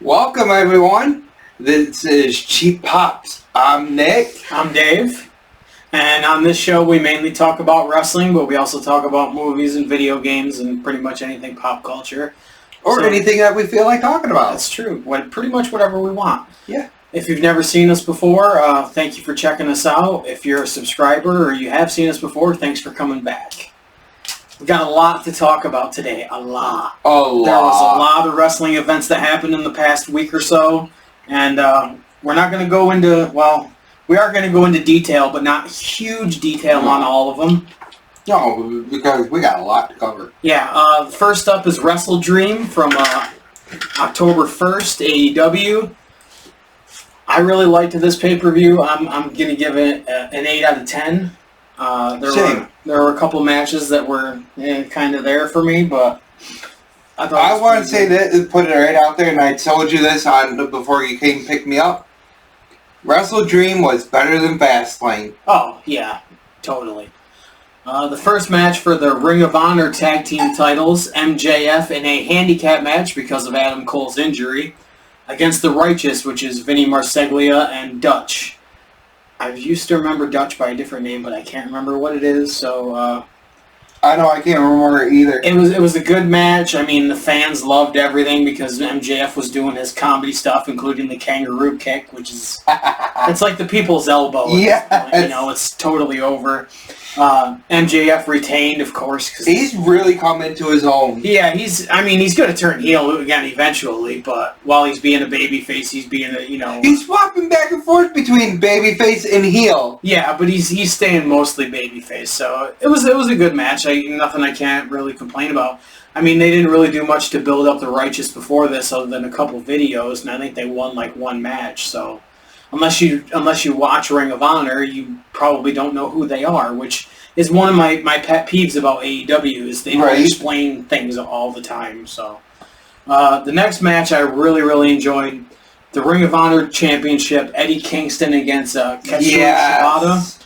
Welcome, everyone. This is Cheap Pops. I'm Nick. I'm Dave. And on this show, we mainly talk about wrestling, but we also talk about movies and video games and pretty much anything pop culture. Or anything that we feel like talking about. That's true. Pretty much whatever we want. Yeah. If you've never seen us before, thank you for checking us out. If you're a subscriber or you have seen us before, thanks for coming back. We've got a lot to talk about today. A lot. A lot. There was a lot of wrestling events that happened in the past week or so. And we're not going to go into, we are going to go into detail, but not huge detail on all of them. No, because we got a lot to cover. Yeah, first up is Wrestledream from October 1st, AEW. I really liked this pay-per-view. I'm going to give it an 8 out of 10. There were a couple matches that were kind of there for me, but I want to say that, put it right out there, and I told you this before you came and picked me up. Wrestledream was better than Fastlane. Oh, yeah, totally. The first match for the Ring of Honor Tag Team titles, MJF in a handicap match because of Adam Cole's injury, against the Righteous, which is Vinny Marseglia and Dutch. I used to remember Dutch by a different name, but I can't remember what it is, so... I know, I can't remember it either. It was a good match. I mean, the fans loved everything because MJF was doing his comedy stuff, including the kangaroo kick, which is... it's like the people's elbow. Yeah. It's totally over. MJF retained, of course. Cause he's really come into his own. Yeah, he's going to turn heel again eventually, but while he's being a babyface, he's being a, He's swapping back and forth between babyface and heel. Yeah, but he's staying mostly babyface, so it was a good match. Nothing I can't really complain about. I mean, they didn't really do much to build up the Righteous before this other than a couple videos, and I think they won like one match, so... Unless you watch Ring of Honor, you probably don't know who they are, which is one of my pet peeves about AEW, is they don't explain things all the time. So, the next match I really, really enjoyed, the Ring of Honor Championship, Eddie Kingston against Katsuyori Shibata.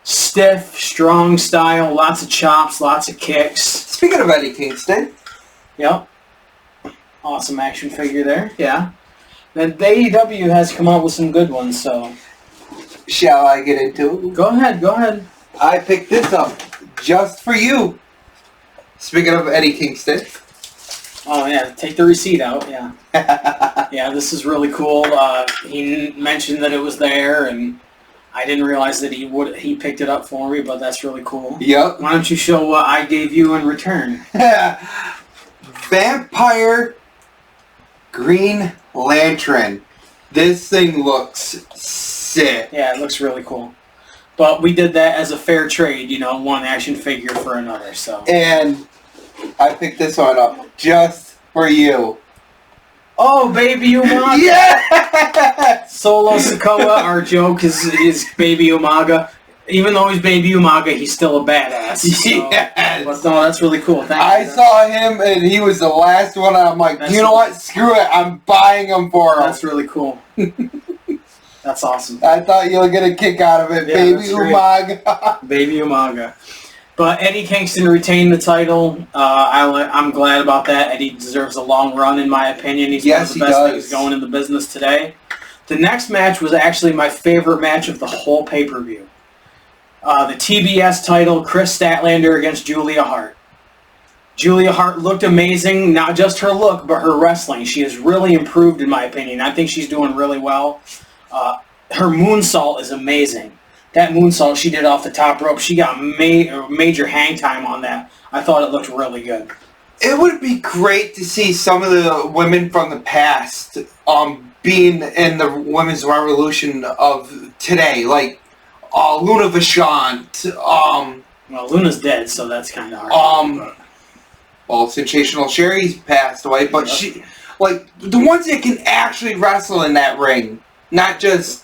Stiff, strong style, lots of chops, lots of kicks. Speaking of Eddie Kingston. Yep. Awesome action figure there, yeah. The AEW has come up with some good ones, so... Shall I get into it? Go ahead. I picked this up just for you. Speaking of Eddie Kingston. Oh, yeah. Take the receipt out, yeah. Yeah, this is really cool. He mentioned that it was there, and I didn't realize that he picked it up for me, but that's really cool. Yep. Why don't you show what I gave you in return? Vampire Green Lantern. This thing looks sick. Yeah, it looks really cool. But we did that as a fair trade, one action figure for another, so. And I picked this one up just for you. Oh, Baby Umaga! Yeah! Solo Sikoa, our joke is Baby Umaga. Even though he's Baby Umaga, he's still a badass. So. Yes. But no, that's really cool. Thank you. I saw him, and he was the last one, and I'm like, you know what? Screw it. I'm buying him for him. That's really cool. That's awesome. I thought you'll get a kick out of it, yeah, Baby Umaga. Baby Umaga. But Eddie Kingston retained the title. I'm glad about that. Eddie deserves a long run, in my opinion. He's one of the best things going in the business today. The next match was actually my favorite match of the whole pay-per-view. The TBS title, Chris Statlander against Julia Hart. Julia Hart looked amazing, not just her look, but her wrestling. She has really improved, in my opinion. I think she's doing really well. Her moonsault is amazing. That moonsault she did off the top rope, she got major hang time on that. I thought it looked really good. It would be great to see some of the women from the past being in the women's revolution of today, like Luna Vachant. Well, Luna's dead, so that's kind of hard. Well, Sensational Sherry's passed away, but she, like, the ones that can actually wrestle in that ring, not just,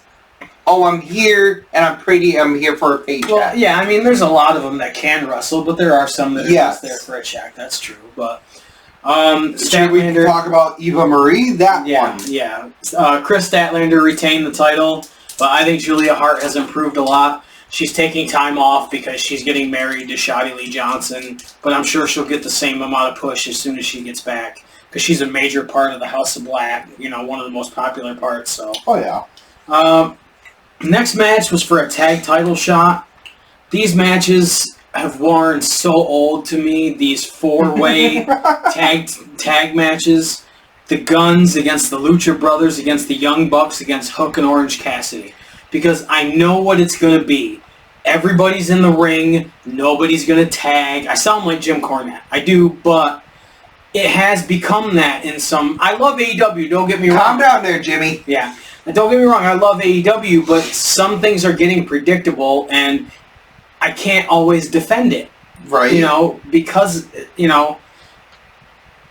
I'm here and I'm pretty, I'm here for a paycheck. Well, yeah, I mean, there's a lot of them that can wrestle, but there are some that are just there for a check. That's true, but Should we talk about Eva Marie? That one. Yeah. Chris Statlander retained the title, but I think Julia Hart has improved a lot. She's taking time off because she's getting married to Shotty Lee Johnson, but I'm sure she'll get the same amount of push as soon as she gets back. because she's a major part of the House of Black, one of the most popular parts. So. Oh, yeah. Next match was for a tag title shot. These matches have worn so old to me, these 4-way tag matches. The Guns against the Lucha Brothers, against the Young Bucks, against Hook and Orange Cassidy. Because I know what it's going to be. Everybody's in the ring. Nobody's going to tag. I sound like Jim Cornette. I do, but it has become that in some... I love AEW, don't get me wrong. Calm down there, Jimmy. Yeah. Don't get me wrong, I love AEW, but some things are getting predictable, and I can't always defend it. Right. Because,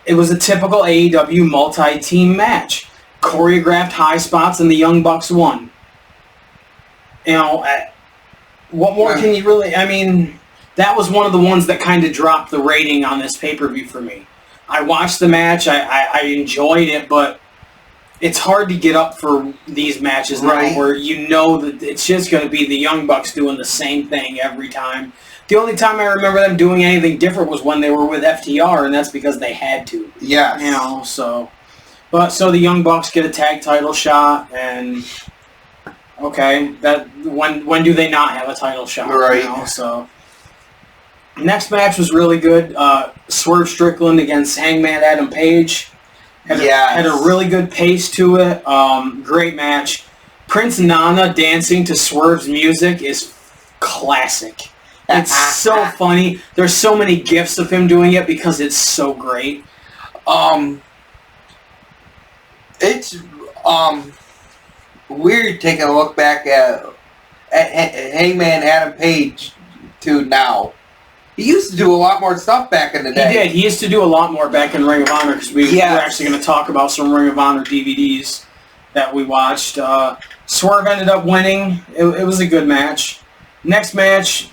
it was a typical AEW multi-team match. Choreographed high spots, and the Young Bucks won. What more can you really... I mean, that was one of the ones that kind of dropped the rating on this pay-per-view for me. I watched the match, I enjoyed it, but it's hard to get up for these matches now where that it's just going to be the Young Bucks doing the same thing every time. The only time I remember them doing anything different was when they were with FTR, and that's because they had to. Yeah. So the Young Bucks get a tag title shot, and okay, that when do they not have a title shot? Right. So next match was really good. Swerve Strickland against Hangman Adam Page. Had a really good pace to it. Great match. Prince Nana dancing to Swerve's music is classic. It's so funny. There's so many gifs of him doing it because it's so great. It's weird taking a look back at Hangman Adam Page to now. He used to do a lot more stuff back in the day. He did. He used to do a lot more back in Ring of Honor because we're actually going to talk about some Ring of Honor DVDs that we watched. Swerve ended up winning. It was a good match. Next match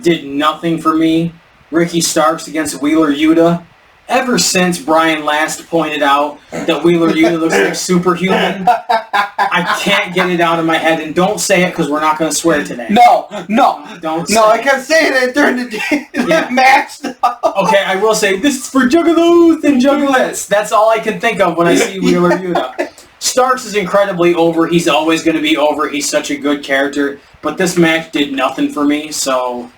did nothing for me. Ricky Starks against Wheeler Yuta. Ever since Brian last pointed out that Wheeler Yuta looks like Superhuman, I can't get it out of my head. And don't say it because we're not going to swear today. No. Don't say I kept saying it during the match. Okay, I will say, this is for Juggaloos and Juggalettes. That's all I can think of when I see Wheeler Yuta. Starks is incredibly over. He's always going to be over. He's such a good character. But this match did nothing for me, so...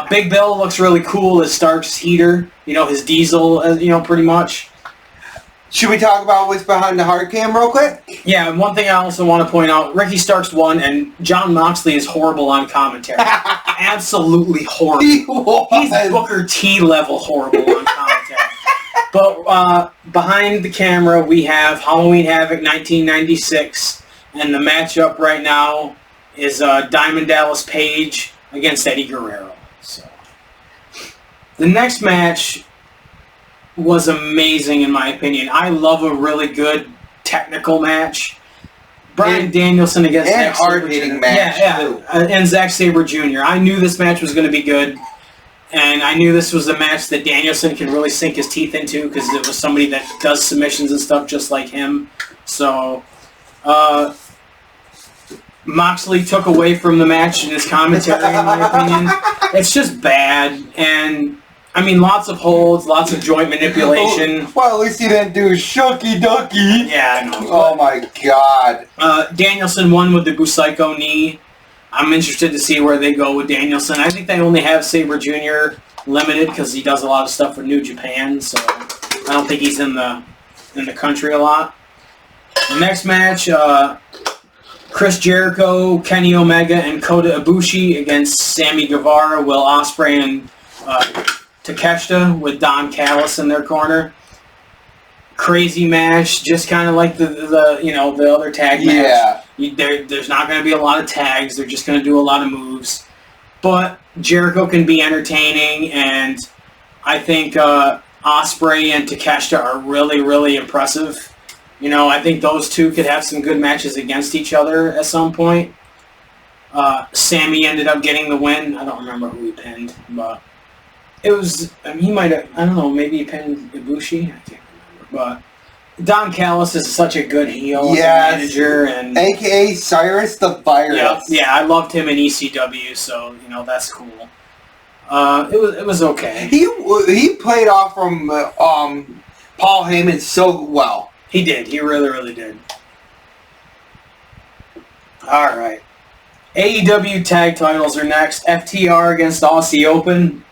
Big Bill looks really cool as Stark's heater. His diesel, pretty much. Should we talk about what's behind the hard cam real quick? Yeah, and one thing I also want to point out, Ricky Starks won, and Jon Moxley is horrible on commentary. Absolutely horrible. He's Booker T level horrible on commentary. But behind the camera, we have Halloween Havoc 1996, and the matchup right now is Diamond Dallas Page against Eddie Guerrero. So, the next match was amazing in my opinion. I love a really good technical match. Bryan Danielson against Zack Sabre Jr. And Zack Sabre Jr. I knew this match was going to be good, and I knew this was a match that Danielson can really sink his teeth into because it was somebody that does submissions and stuff just like him. So, Moxley took away from the match in his commentary, in my opinion. It's just bad, and I mean, lots of holds, lots of joint manipulation. Well, at least he didn't do shucky ducky. Yeah, I know. Oh my god. Danielson won with the Busaiku knee. I'm interested to see where they go with Danielson. I think they only have Sabre Jr. limited because he does a lot of stuff with New Japan, so I don't think he's in the country a lot. The next match, Chris Jericho, Kenny Omega, and Kota Ibushi against Sammy Guevara, Will Ospreay, and Takeshita with Don Callis in their corner. Crazy match, just kind of like the other tag match. There's not going to be a lot of tags. They're just going to do a lot of moves. But Jericho can be entertaining, and I think Ospreay and Takeshita are really, really impressive. I think those two could have some good matches against each other at some point. Sammy ended up getting the win. I don't remember who he pinned, but it was... he might have... I don't know, maybe he pinned Ibushi? I can't remember. But Don Callis is such a good heel as a manager. And a.k.a. Cyrus the Virus. Yeah, I loved him in ECW, so, that's cool. It was okay. He played off from Paul Heyman so well. He did. He really, really did. All right. AEW tag titles are next. FTR against Aussie Open.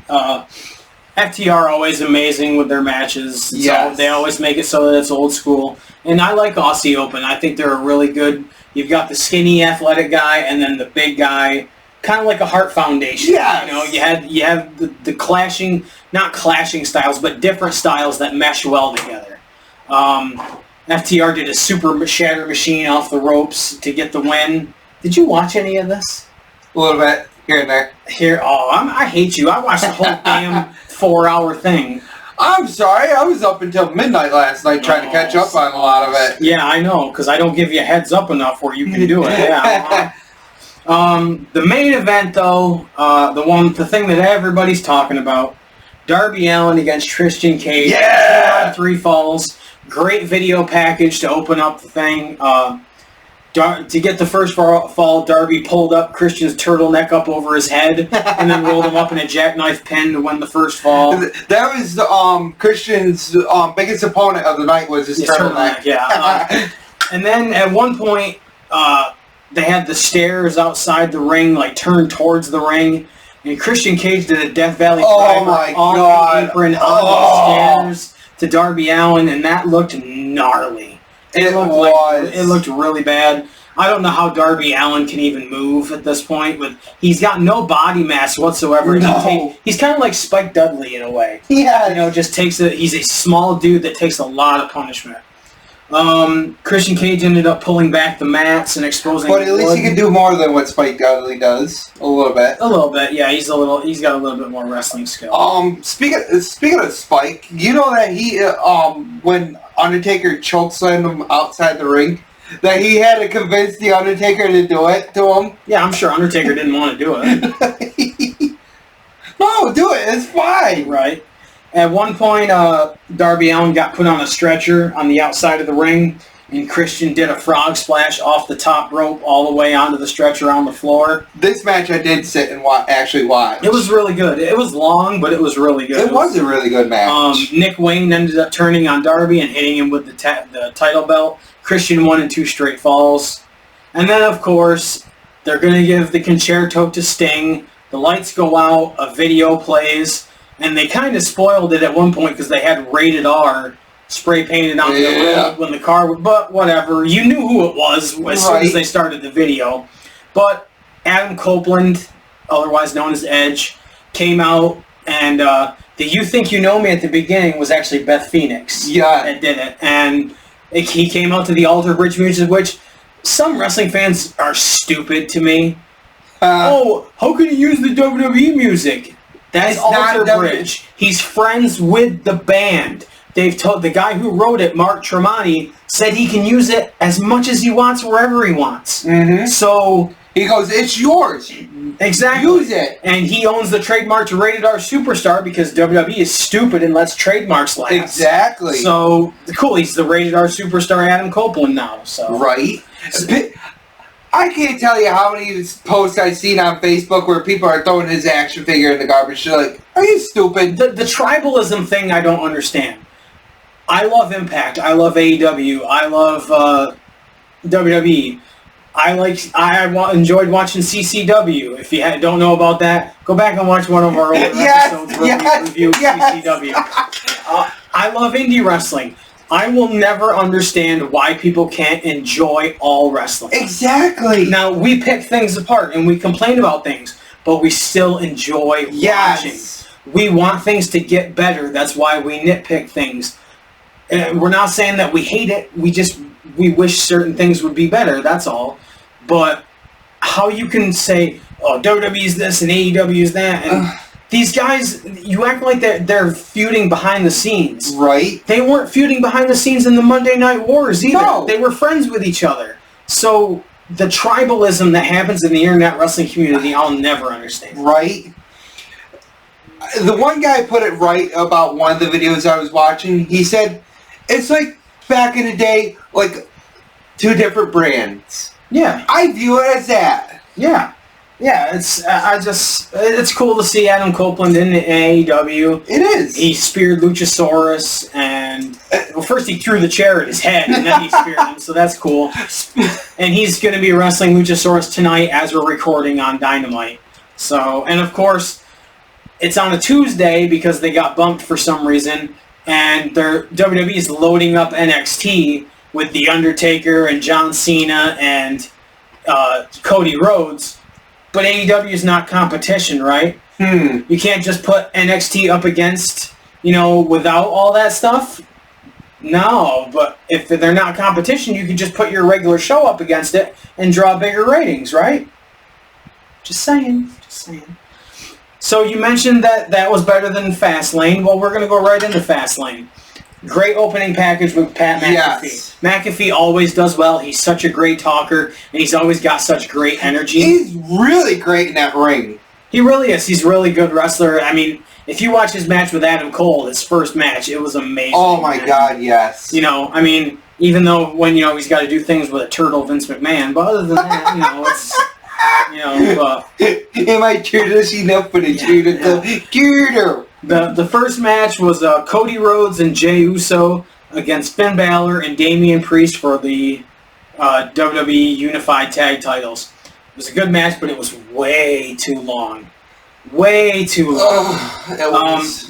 FTR always amazing with their matches. Yes. So they always make it so that it's old school. And I like Aussie Open. I think they're a really good... You've got the skinny athletic guy and then the big guy, kind of like a Heart Foundation. Yes. You know, you have the clashing, not clashing styles, but different styles that mesh well together. FTR did a super shatter machine off the ropes to get the win. Did you watch any of this? A little bit, here and there. I hate you. I watched the whole damn 4-hour thing. I'm sorry, I was up until midnight last night trying to catch up on a lot of it. Yeah, I know, because I don't give you a heads up enough where you can do it. Yeah. The main event, though, the thing that everybody's talking about, Darby Allin against Christian Cage. Yeah! 3 falls. Great video package to open up the thing. To get the first fall, Darby pulled up Christian's turtleneck up over his head and then rolled him up in a jackknife pin to win the first fall. That was Christian's biggest opponent of the night was his turtleneck. Yeah. And then at one point, they had the stairs outside the ring, like turned towards the ring, and Christian Cage did a Death Valley driver off the apron on the stairs to Darby Allin, and that looked gnarly. It looked really bad. I don't know how Darby Allin can even move at this point. He's got no body mass whatsoever. No. He's kind of like Spike Dudley in a way. Yeah. You know, he's a small dude that takes a lot of punishment. Christian Cage ended up pulling back the mats and exposing. But at least he can do more than what Spike Dudley does. A little bit. A little bit, yeah. He's got a little bit more wrestling skill. Speaking of Spike, you know that he when Undertaker chokeslammed him outside the ring, that he had to convince the Undertaker to do it to him. Yeah, I'm sure Undertaker didn't want to do it. No, do it. It's fine. Right. At one point, Darby Allin got put on a stretcher on the outside of the ring, and Christian did a frog splash off the top rope all the way onto the stretcher on the floor. This match I did sit and actually watch. It was really good. It was long, but it was really good. It was a really good match. Nick Wayne ended up turning on Darby and hitting him with the title belt. Christian won in 2 straight falls. And then, of course, they're going to give the concerto to Sting. The lights go out, a video plays. And they kind of spoiled it at one point because they had Rated R spray painted on the road when the car would... But whatever. You knew who it was as soon as they started the video. But Adam Copeland, otherwise known as Edge, came out and the You Think You Know Me at the beginning was actually Beth Phoenix that did it. And he came out to the Alter Bridge music, which some wrestling fans are stupid to me. How can you use the WWE music? That's Alter Bridge. He's friends with the band. They've told the guy who wrote it, Mark Tremonti, said he can use it as much as he wants wherever he wants. Mm-hmm. So he goes, "It's yours. Exactly. Use it." And he owns the trademark to Rated R Superstar because WWE is stupid and lets trademarks last. Exactly. So cool. He's the Rated R Superstar Adam Copeland now. So right. I can't tell you how many posts I've seen on Facebook where people are throwing his action figure in the garbage. You're like, are you stupid? The tribalism thing I don't understand. I love Impact. I love AEW. I love WWE. I enjoyed watching CCW. If you don't know about that, go back and watch one of our older episodes where we review CCW. I love indie wrestling. I will never understand why people can't enjoy all wrestling. Exactly. Now, we pick things apart and we complain about things, but we still enjoy watching. We want things to get better. That's why we nitpick things. We're not saying that we hate it. We wish certain things would be better. That's all. But how you can say, oh, WWE is this and AEW is that, and these guys, you act like they're feuding behind the scenes. Right. They weren't feuding behind the scenes in the Monday Night Wars either. No. They were friends with each other. So the tribalism that happens in the internet wrestling community, I'll never understand. Right. The one guy put it right about one of the videos I was watching. He said, it's like back in the day, like 2 different brands. Yeah. I view it as that. Yeah. Yeah, it's cool to see Adam Copeland in the AEW. It is. He speared Luchasaurus, and well, first he threw the chair at his head, and then he speared him, so that's cool. And he's going to be wrestling Luchasaurus tonight as we're recording on Dynamite. So, and of course, it's on a Tuesday because they got bumped for some reason, and WWE is loading up NXT with The Undertaker and John Cena and Cody Rhodes. But AEW is not competition, right? You can't just put NXT up against, without all that stuff? No, but if they're not competition, you can just put your regular show up against it and draw bigger ratings, right? Just saying. So you mentioned that was better than Fastlane. Well, we're going to go right into Fastlane. Great opening package with Pat McAfee. Yes. McAfee always does well. He's such a great talker, and he's always got such great energy. He's really great in that ring. He really is. He's a really good wrestler. I mean, if you watch his match with Adam Cole, his first match, it was amazing. Oh my God, yes. I mean, even though when, he's got to do things with a turtle Vince McMahon, but other than that, it's... Am I Judas enough for the Judas? The first match was Cody Rhodes and Jey Uso against Finn Balor and Damian Priest for the WWE Unified Tag Titles. It was a good match, but it was way too long. Way too long.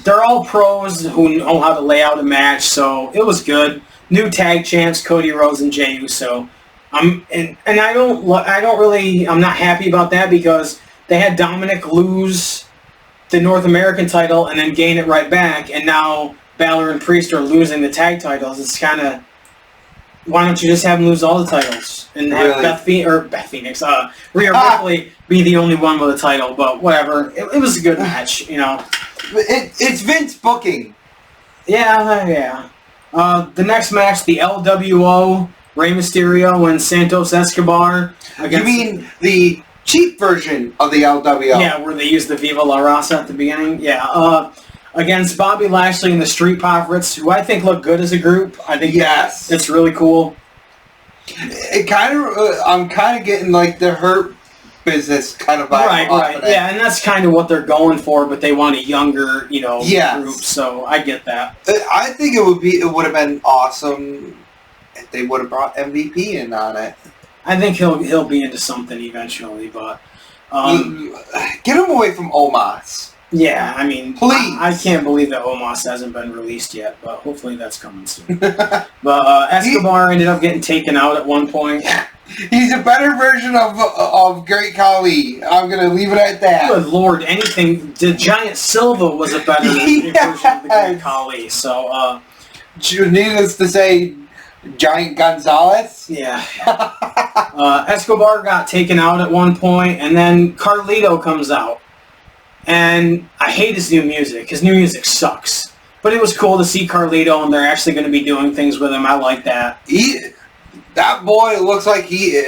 They're all pros who know how to lay out a match, so it was good. New tag champs, Cody Rhodes and Jey Uso. I'm not happy about that because they had Dominic lose the North American title and then gain it right back, and now Balor and Priest are losing the tag titles. It's kind of, why don't you just have them lose all the titles and have Beth Phoenix, Rhea Ripley be the only one with a title? But whatever, it was a good match, It's Vince booking. Yeah. The next match, the LWO, Rey Mysterio and Santos Escobar. You mean the cheap version of the LWO? Yeah, where they used the Viva La Raza at the beginning. Yeah. Against Bobby Lashley and the Street Profits, who I think look good as a group. I think it's really cool. I'm kind of getting like the Hurt Business kind of vibe. Right. Yeah, and that's kind of what they're going for, but they want a younger, group. So I get that. I think it would have been awesome if they would have brought MVP in on it. I think he'll be into something eventually, but get him away from Omos. Yeah, I mean, please. I can't believe that Omos hasn't been released yet, but hopefully that's coming soon. But Escobar ended up getting taken out at one point. He's a better version of Great Khali. I'm going to leave it at that. Good Lord, anything. The Giant Silva was a better version of the Great Khali. So, needless to say, Giant Gonzalez? Yeah. Escobar got taken out at one point, and then Carlito comes out. And I hate his new music. His new music sucks. But it was cool to see Carlito, and they're actually going to be doing things with him. I like that. That boy looks like he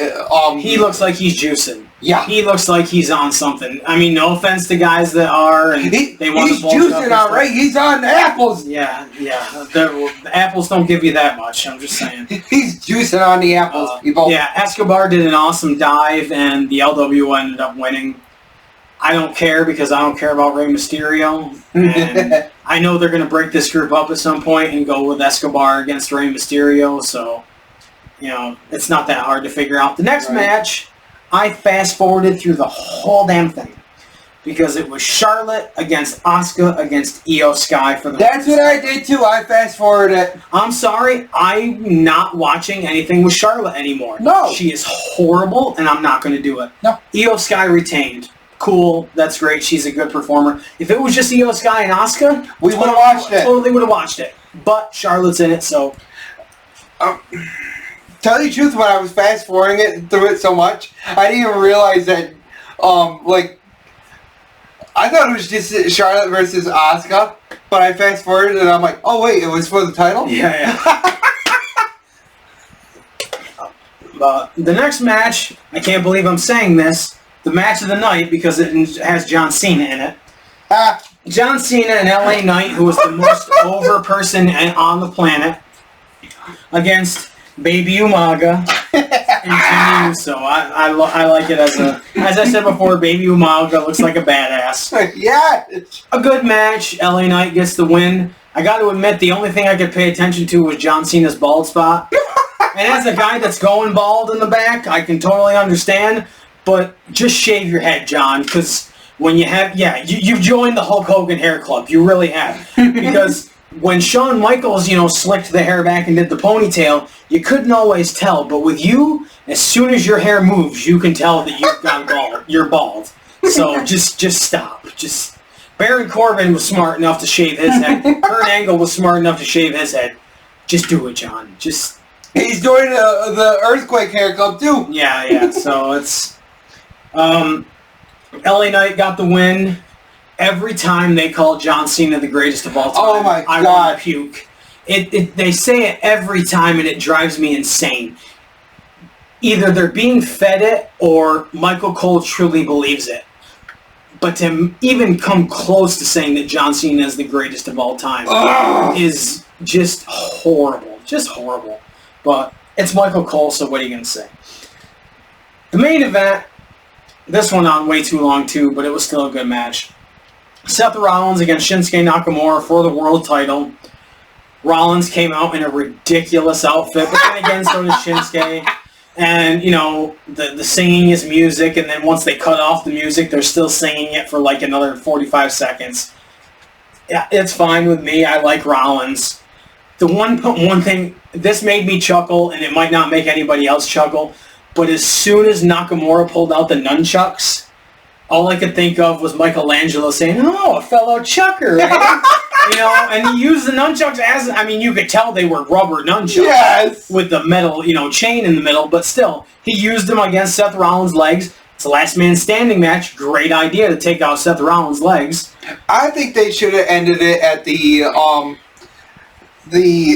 looks like he's juicing. Yeah. He looks like he's on something. I mean, no offense to guys that are, and they want to bulk up. He's juicing, all right. He's on the apples. Yeah. The apples don't give you that much. I'm just saying. He's juicing on the apples, people. Yeah, Escobar did an awesome dive, and the LWO ended up winning. I don't care because I don't care about Rey Mysterio. And I know they're going to break this group up at some point and go with Escobar against Rey Mysterio, so, it's not that hard to figure out. The next match, I fast-forwarded through the whole damn thing because it was Charlotte against Asuka against Io Sky for the That's what I did too. I fast-forwarded it. I'm sorry. I'm not watching anything with Charlotte anymore. No. She is horrible, and I'm not going to do it. No. Io Sky retained. Cool, that's great. She's a good performer. If it was just Io Sky and Asuka, we would have watched it. Totally would have watched it. But Charlotte's in it, so. Tell you the truth, when I was fast forwarding it through it so much, I didn't even realize that. I thought it was just Charlotte versus Asuka, but I fast forwarded and I'm like, oh wait, it was for the title. Yeah. The next match, I can't believe I'm saying this. The match of the night, because it has John Cena in it. John Cena and LA Knight, who was the most over person on the planet, against Baby Umaga continue. So I like it as I said before, Baby Umaga looks like a badass. Yeah. A good match. LA Knight gets the win. I got to admit, the only thing I could pay attention to was John Cena's bald spot. And as a guy that's going bald in the back, I can totally understand. But just shave your head, John, because when you have, you've joined the Hulk Hogan hair club. You really have. Because when Shawn Michaels, slicked the hair back and did the ponytail, you couldn't always tell. But with you, as soon as your hair moves, you can tell that you've got bald. You're bald. So just stop. Baron Corbin was smart enough to shave his head. Kurt Angle was smart enough to shave his head. Just do it, John. He's doing the Earthquake hair club too. Yeah. So it's LA Knight got the win. Every time they call John Cena the greatest of all time, oh my God. I want to puke. They say it every time, and it drives me insane. Either they're being fed it, or Michael Cole truly believes it. But to even come close to saying that John Cena is the greatest of all time is just horrible. Just horrible. But it's Michael Cole, so what are you going to say? The main event, this went on way too long too, but it was still a good match. Seth Rollins against Shinsuke Nakamura for the world title. Rollins came out in a ridiculous outfit, but then again, so does Shinsuke. And, the singing is music, and then once they cut off the music, they're still singing it for like another 45 seconds. Yeah, it's fine with me. I like Rollins. The one thing, this made me chuckle, and it might not make anybody else chuckle, but as soon as Nakamura pulled out the nunchucks, all I could think of was Michelangelo saying, "Oh, a fellow chucker," right? And he used the nunchucks as, you could tell they were rubber nunchucks. Yes. With the metal, chain in the middle, but still, he used them against Seth Rollins' legs. It's a last man standing match. Great idea to take out Seth Rollins' legs. I think they should have ended it at the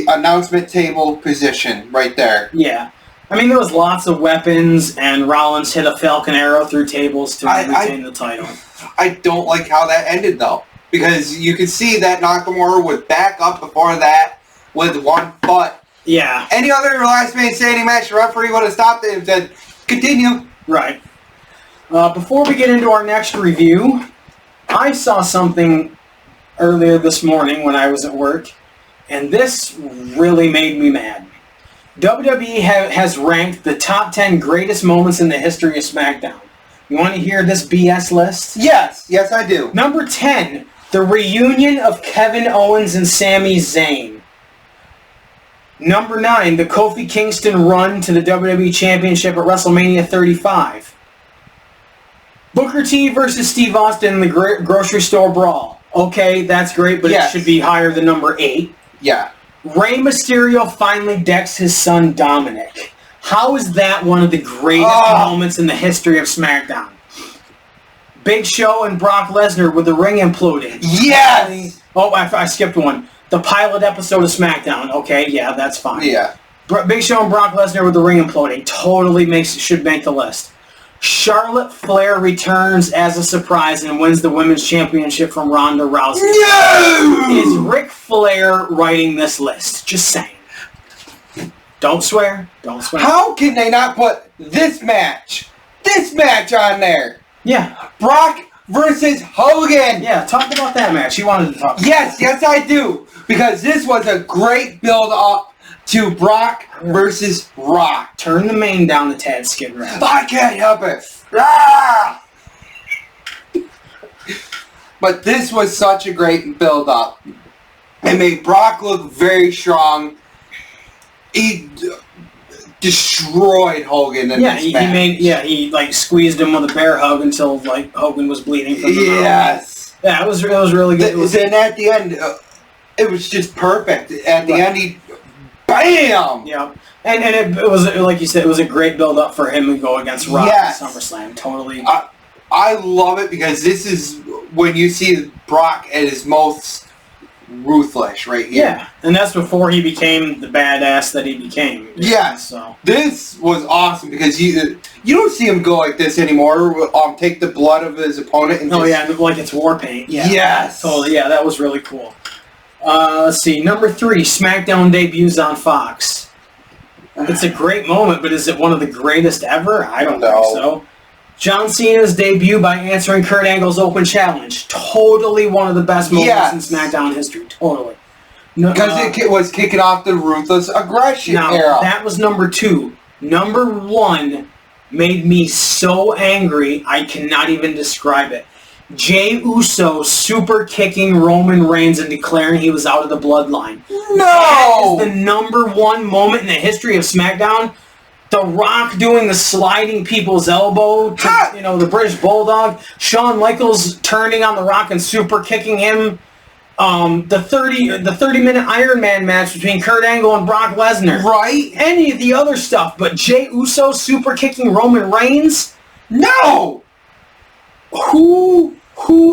announcement table position right there. Yeah. There was lots of weapons, and Rollins hit a Falcon Arrow through tables to retain the title. I don't like how that ended, though. Because you could see that Nakamura was back up before that with one foot. Yeah. Any other last man standing match, the referee would have stopped it and said, continue. Right. Before we get into our next review, I saw something earlier this morning when I was at work, and this really made me mad. WWE has ranked the top 10 greatest moments in the history of SmackDown. You want to hear this BS list? Yes, I do. Number 10, the reunion of Kevin Owens and Sami Zayn. Number 9, the Kofi Kingston run to the WWE Championship at WrestleMania 35. Booker T versus Steve Austin in the grocery store brawl. Okay, that's great, but It should be higher than number 8. Yeah. Rey Mysterio finally decks his son Dominic. How is that one of the greatest moments in the history of SmackDown? Big Show and Brock Lesnar with the ring imploding. Yes! Oh, I skipped one. The pilot episode of SmackDown. Okay, yeah, that's fine. Yeah. Big Show and Brock Lesnar with the ring imploding. Totally should make the list. Charlotte Flair returns as a surprise and wins the Women's Championship from Ronda Rousey. No! Is Ric Flair writing this list? Just saying. Don't swear. Don't swear. How can they not put this match on there? Yeah. Brock versus Hogan. Yeah, talk about that match. You wanted to talk about Yes, I do. Because this was a great build-up to Brock versus Rock. Turn the main down the Tad Skid Row. I can't help it. Ah! But this was such a great build-up. It made Brock look very strong. He destroyed Hogan in this match. He squeezed him with a bear hug until Hogan was bleeding from the mouth. Yes. Yeah, it was really good. Then at the end, it was just perfect. At the end, he bam. Yeah, and it was like you said, it was a great build up for him to go against Rock at SummerSlam. Totally. I love it because this is when you see Brock at his most ruthless right here. Yeah, and that's before he became the badass that he became. Yes. So this was awesome because you don't see him go like this anymore. Take the blood of his opponent and like it's war paint. Yeah. Yes. Totally. Yeah, that was really cool. Let's see. Number 3, SmackDown debuts on Fox. It's a great moment, but is it one of the greatest ever? I don't think so. John Cena's debut by answering Kurt Angle's open challenge. Totally one of the best moments in SmackDown history. Totally. Because it was kicking off the Ruthless Aggression era. That was number 2. Number 1 made me so angry, I cannot even describe it. Jey Uso super kicking Roman Reigns and declaring he was out of the bloodline. No! That is the number 1 moment in the history of SmackDown. The Rock doing the sliding people's elbow to, the British Bulldog. Shawn Michaels turning on The Rock and super kicking him. The 30-minute Iron Man match between Kurt Angle and Brock Lesnar. Right? Any of the other stuff, but Jey Uso super kicking Roman Reigns? No! Who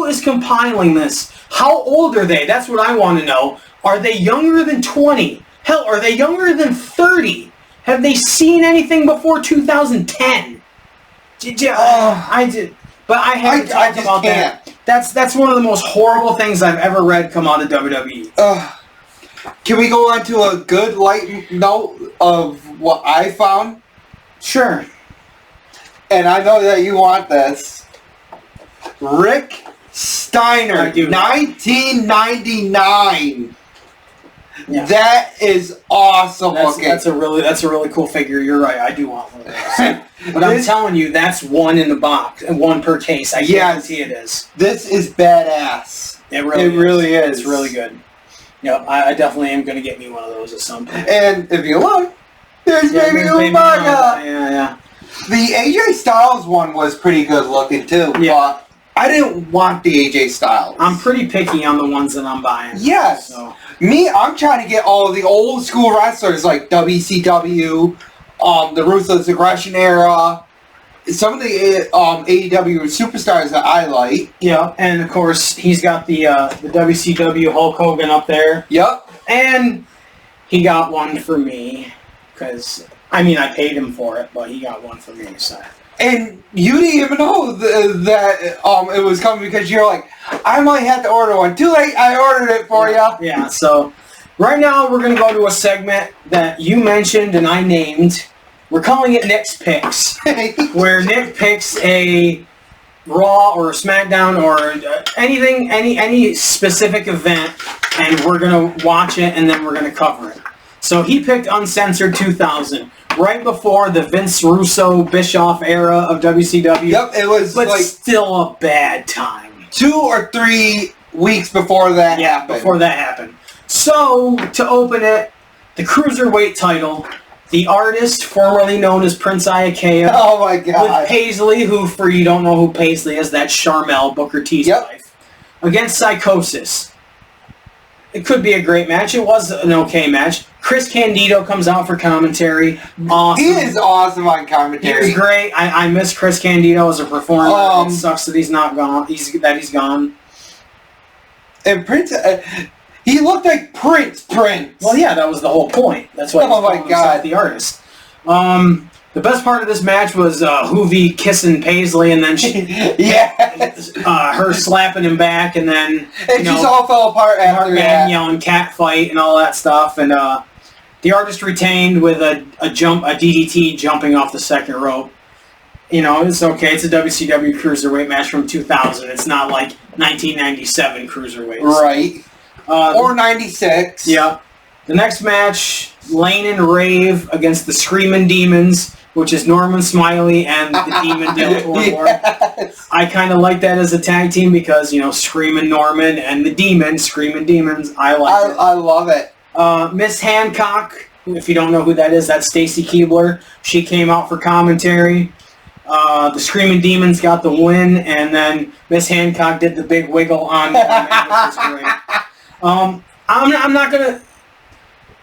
is compiling this? How old are they? That's what I want to know. Are they younger than 20? Hell, are they younger than 30? Have they seen anything before 2010? I did. But I have to talk about that. That's one of the most horrible things I've ever read come out of WWE. Can we go on to a good light note of what I found? Sure. And I know that you want this. Rick Steiner, 1999. Yeah. That is awesome looking. That's a really cool figure. You're right. I do want one of those. But I'm telling you, that's one in the box and one per case. I guarantee it is. This is badass. It really is. It's really good. Yeah, I definitely am going to get me one of those at some point. And if you look, there's Baby Umaga. Yeah. The AJ Styles one was pretty good looking too. Yeah. But I didn't want the AJ Styles. I'm pretty picky on the ones that I'm buying. Yes. So. Me, I'm trying to get all of the old school wrestlers like WCW, the Ruthless Aggression era, some of the AEW superstars that I like. Yeah, and of course he's got the WCW Hulk Hogan up there. Yep. And he got one for me because I paid him for it, but he got one for me. So. And you didn't even know that it was coming because you're like, I might have to order one. Too late, I ordered it for you. Yeah, so right now we're going to go to a segment that you mentioned and I named. We're calling it Nick's Picks, where Nick picks a Raw or a SmackDown or anything, any specific event, and we're going to watch it and then we're going to cover it. So he picked Uncensored 2000. Right before the Vince Russo Bischoff era of WCW. Yep, it was still a bad time. 2 or 3 weeks before that happened. Yeah, before that happened. So, to open it, the Cruiserweight title, the artist formerly known as Prince Iakea. Oh my God. With Paisley, who, for you don't know who Paisley is, that's Charmel, Booker T's wife. Against Psychosis. It could be a great match. It was an okay match. Chris Candido comes out for commentary. Awesome. He is awesome on commentary. He was great. I miss Chris Candido as a performer. It sucks that he's not gone. He's gone. And Prince, he looked like Prince. Well, yeah, that was the whole point. That's why. Oh my God, the artist. The best part of this match was Hoovy kissing Paisley, and then her slapping him back, and then it just all fell apart after that. Yelling cat fight and all that stuff, and the artist retained with a DDT jumping off the second rope. It's okay. It's a WCW Cruiserweight match from 2000. It's not like 1997 Cruiserweights. Right. Or 96. Yeah. The next match, Lane and Rave against the Screaming Demons, which is Norman Smiley and the Demon Del Toro. Yes. I kind of like that as a tag team because, Screaming Norman and the Demon, Screaming Demons. I love it. Miss Hancock, if you don't know who that is, that's Stacy Keibler. She came out for commentary. The Screaming Demons got the win, and then Miss Hancock did the big wiggle on Amber's ring. I'm not going to...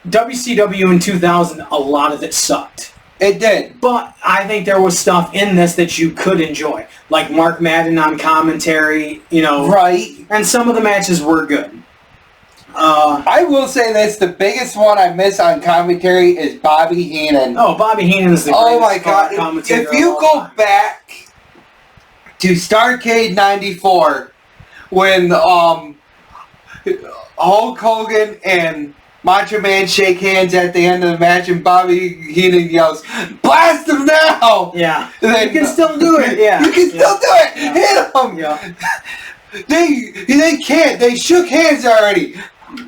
WCW in 2000, a lot of it sucked. It did. But I think there was stuff in this that you could enjoy. Like Mark Madden on commentary, Right. And some of the matches were good. I will say this, the biggest one I miss on commentary is Bobby Heenan. Oh, Bobby Heenan is the greatest Oh my God. commentator. If you go back to Starrcade 94, when Hulk Hogan and Macho Man shake hands at the end of the match, and Bobby Heenan yells, "Blast him now!" Yeah. Then, you can still do it. Yeah. You can still do it. Yeah. Hit him. Yeah. They can't. They shook hands already.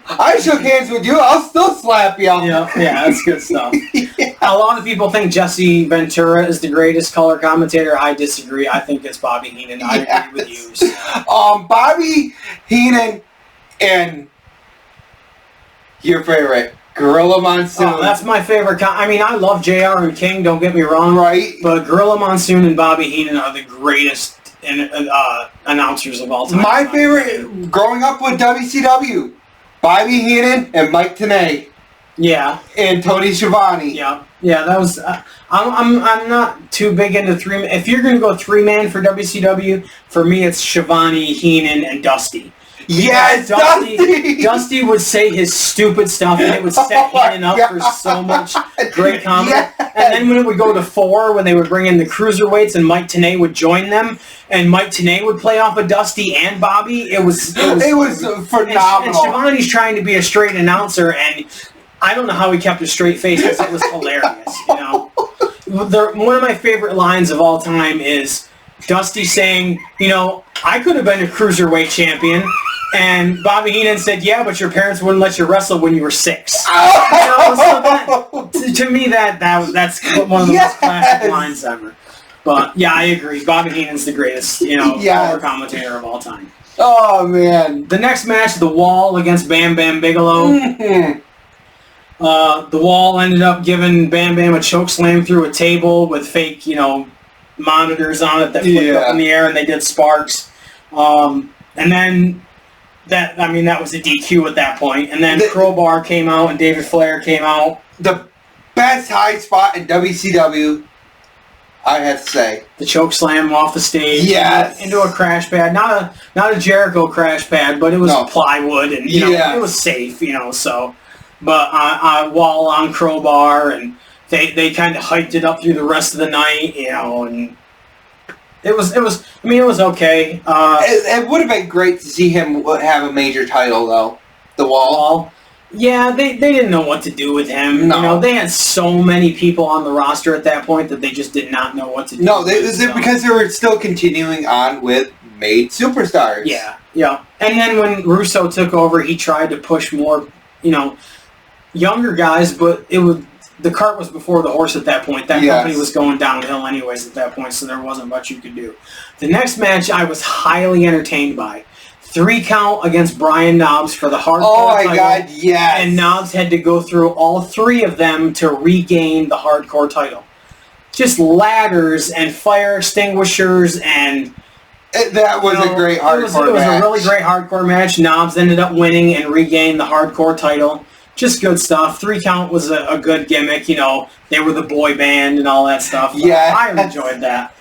I shook hands with you. I'll still slap you. Yeah, that's good stuff. Yeah. A lot of people think Jesse Ventura is the greatest color commentator. I disagree. I think it's Bobby Heenan. I agree with you. So. Bobby Heenan and your favorite, Gorilla Monsoon. Oh, that's my favorite. I mean, I love JR and King, don't get me wrong. Right. But Gorilla Monsoon and Bobby Heenan are the greatest announcers of all time. My favorite, growing up with WCW, Bobby Heenan and Mike Tenay. Yeah. And Tony Schiavone. Yeah. Yeah, that was... I'm not too big into three... If you're going to go three-man for WCW, for me it's Schiavone, Heenan, and Dusty. Yes, Dusty! Dusty would say his stupid stuff, and it would set Heenan up for so much great comedy. Yes. And then when it would go to 4, when they would bring in the cruiserweights, and Mike Tenay would join them, and Mike Tenay would play off of Dusty and Bobby, it was phenomenal. And Schiavone's trying to be a straight announcer, and I don't know how he kept a straight face, because it was hilarious, you know. One of my favorite lines of all time is Dusty saying, you know, I could have been a cruiserweight champion. And Bobby Heenan said, yeah, but your parents wouldn't let you wrestle when you were 6. You know, so to me, that's one of the most classic lines ever. But, yeah, I agree. Bobby Heenan's the greatest, you know, color commentator of all time. Oh, man. The next match, The Wall against Bam Bam Bigelow. Mm-hmm. The Wall ended up giving Bam Bam a choke slam through a table with fake, you know, monitors on it that flipped up in the air, and they did sparks. And then... That was a DQ at that point. And then Crowbar came out and David Flair came out. The best high spot in WCW, I'd have to say. The choke slam off the stage. Yes. Into a crash pad. Not a Jericho crash pad, but it was plywood and you know, it was safe, you know, so. But Wall on Crowbar, and they kind of hyped it up through the rest of the night, you know, and it was okay. It would have been great to see him have a major title, though. The Wall. Yeah, they didn't know what to do with him. No. You know, they had so many people on the roster at that point that they just did not know what to do. No, because they were still continuing on with made superstars. Yeah, yeah. And then when Russo took over, he tried to push more, you know, younger guys, but the cart was before the horse at that point. That company was going downhill anyways at that point, so there wasn't much you could do. The next match I was highly entertained by. 3 count against Brian Knobbs for the hardcore title. Oh my God, yes. And Knobbs had to go through all 3 of them to regain the hardcore title. Just ladders and fire extinguishers and... That was a great hardcore match. It was a really great hardcore match. Knobbs ended up winning and regained the hardcore title. Just good stuff. 3 count was a good gimmick. You know, they were the boy band and all that stuff. Yeah. I enjoyed that.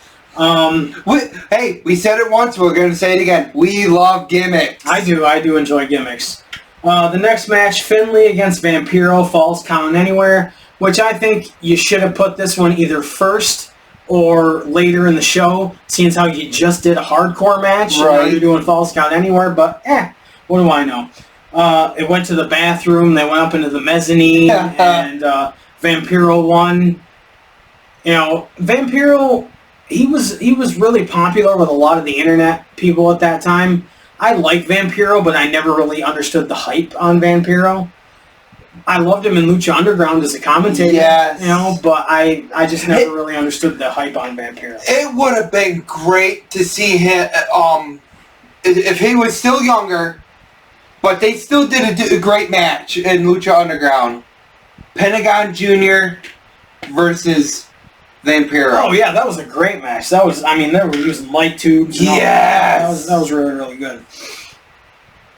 Hey, we said it once. We're going to say it again. We love gimmicks. I do enjoy gimmicks. The next match, Finlay against Vampiro, Falls Count Anywhere, which I think you should have put this one either first or later in the show, seeing how you just did a hardcore match. Right. And now you're doing Falls Count Anywhere, but what do I know? It went to the bathroom. They went up into the mezzanine, and Vampiro won. You know, Vampiro, he was really popular with a lot of the internet people at that time. I like Vampiro, but I never really understood the hype on Vampiro. I loved him in Lucha Underground as a commentator, you know, but I just never really understood the hype on Vampiro. It would have been great to see him, if he was still younger. But they still did a great match in Lucha Underground. Pentagon Jr. versus Vampiro. Oh, yeah, that was a great match. That was, they were using light tubes. Yes! That was really, really good.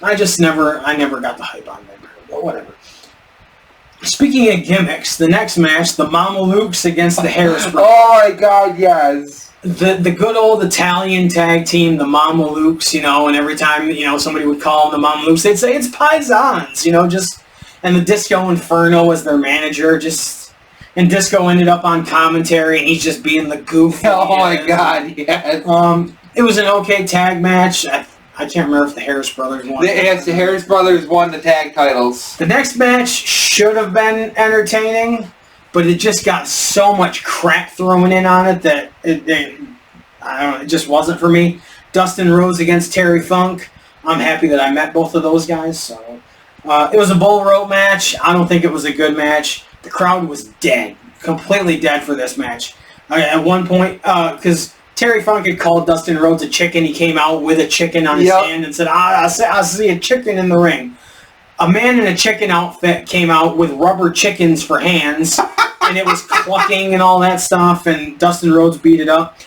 I never got the hype on Vampiro, but whatever. Speaking of gimmicks, the next match, the Mamalukes against the Harris Brothers. Oh, my God, yes. The good old Italian tag team, the Mamalukes, you know, and every time, you know, somebody would call them the Mamalukes, they'd say it's Paisans, you know, and the Disco Inferno was their manager, and Disco ended up on commentary, and he's just being the goof. Oh my God, yes. It was an okay tag match. I can't remember if the Harris brothers won. Yes, the Harris brothers won the tag titles. The next match should have been entertaining, but it just got so much crap thrown in on it that I don't know, it just wasn't for me. Dustin Rhodes against Terry Funk. I'm happy that I met both of those guys. So it was a bull rope match. I don't think it was a good match. The crowd was dead, completely dead for this match. At one point, because Terry Funk had called Dustin Rhodes a chicken. He came out with a chicken on his hand and said, I see a chicken in the ring. A man in a chicken outfit came out with rubber chickens for hands, and it was clucking and all that stuff, and Dustin Rhodes beat it up.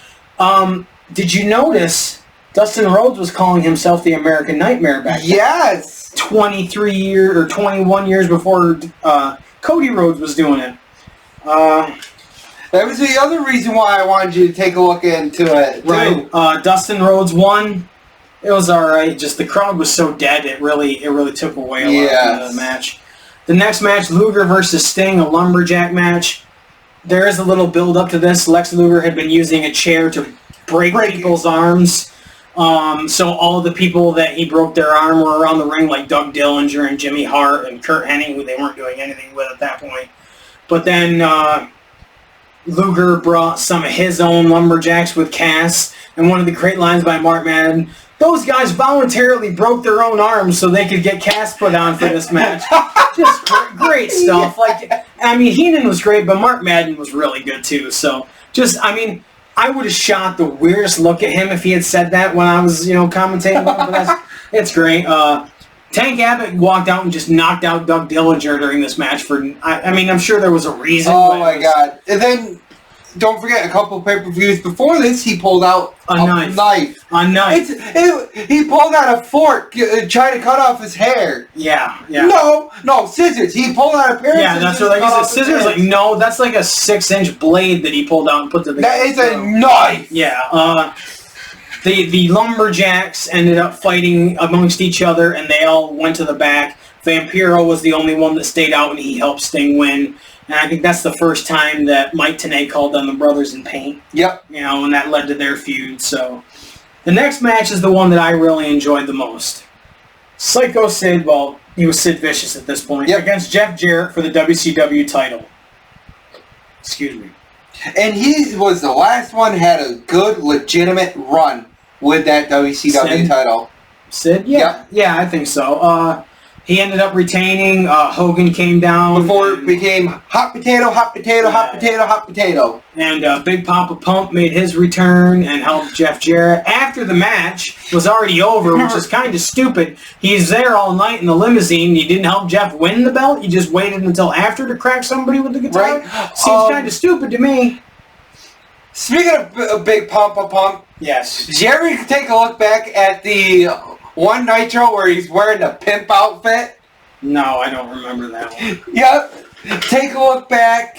Did you notice Dustin Rhodes was calling himself the American Nightmare back then? Yes! 23 years, or 21 years before Cody Rhodes was doing it. That was the other reason why I wanted you to take a look into it, too. Right. Dustin Rhodes won. It was alright. Just the crowd was so dead, it really took away a lot of the match. The next match, Luger versus Sting, a lumberjack match. There is a little build up to this. Lex Luger had been using a chair to break people's arms. So all the people that he broke their arm were around the ring, like Doug Dillinger and Jimmy Hart and Kurt Hennig, who they weren't doing anything with at that point. But then Luger brought some of his own lumberjacks with Cass, and one of the great lines by Mark Madden, those guys voluntarily broke their own arms so they could get Cass put on for this match. Just great stuff. Like, I mean, Heenan was great, but Mark Madden was really good too. So, I would have shot the weirdest look at him if he had said that when I was, commentating. But it's great. Tank Abbott walked out and just knocked out Doug Dillinger during this match. I'm sure there was a reason. Oh my God! And then, don't forget, a couple pay-per-views before this, he pulled out a knife. A knife. He pulled out a fork, trying to cut off his hair. Yeah. No, scissors. He pulled out a pair of scissors. Yeah, that's what he said. Scissors, no, that's like a 6-inch blade that he pulled out and put to the... That is a knife! Yeah, the lumberjacks ended up fighting amongst each other, and they all went to the back. Vampiro was the only one that stayed out, and he helped Sting win. And I think that's the first time that Mike Tenay called them the Brothers in Pain. Yep. And that led to their feud. So the next match is the one that I really enjoyed the most. Psycho Sid, well, he was Sid Vicious at this point, against Jeff Jarrett for the WCW title. Excuse me. And he was the last one who had a good, legitimate run with that WCW title. Sid? Yeah, I think so. He ended up retaining. Hogan came down. Before it became hot potato, hot potato, hot potato, hot potato. And Big Papa Pump made his return and helped Jeff Jarrett. After the match was already over, which is kind of stupid, he's there all night in the limousine. You didn't help Jeff win the belt. You just waited until after to crack somebody with the guitar. Right. Seems kind of stupid to me. Speaking of Big Papa Pump, yes. Did you ever take a look back at the one Nitro where he's wearing a pimp outfit? No, I don't remember that one. Yep. Take a look back.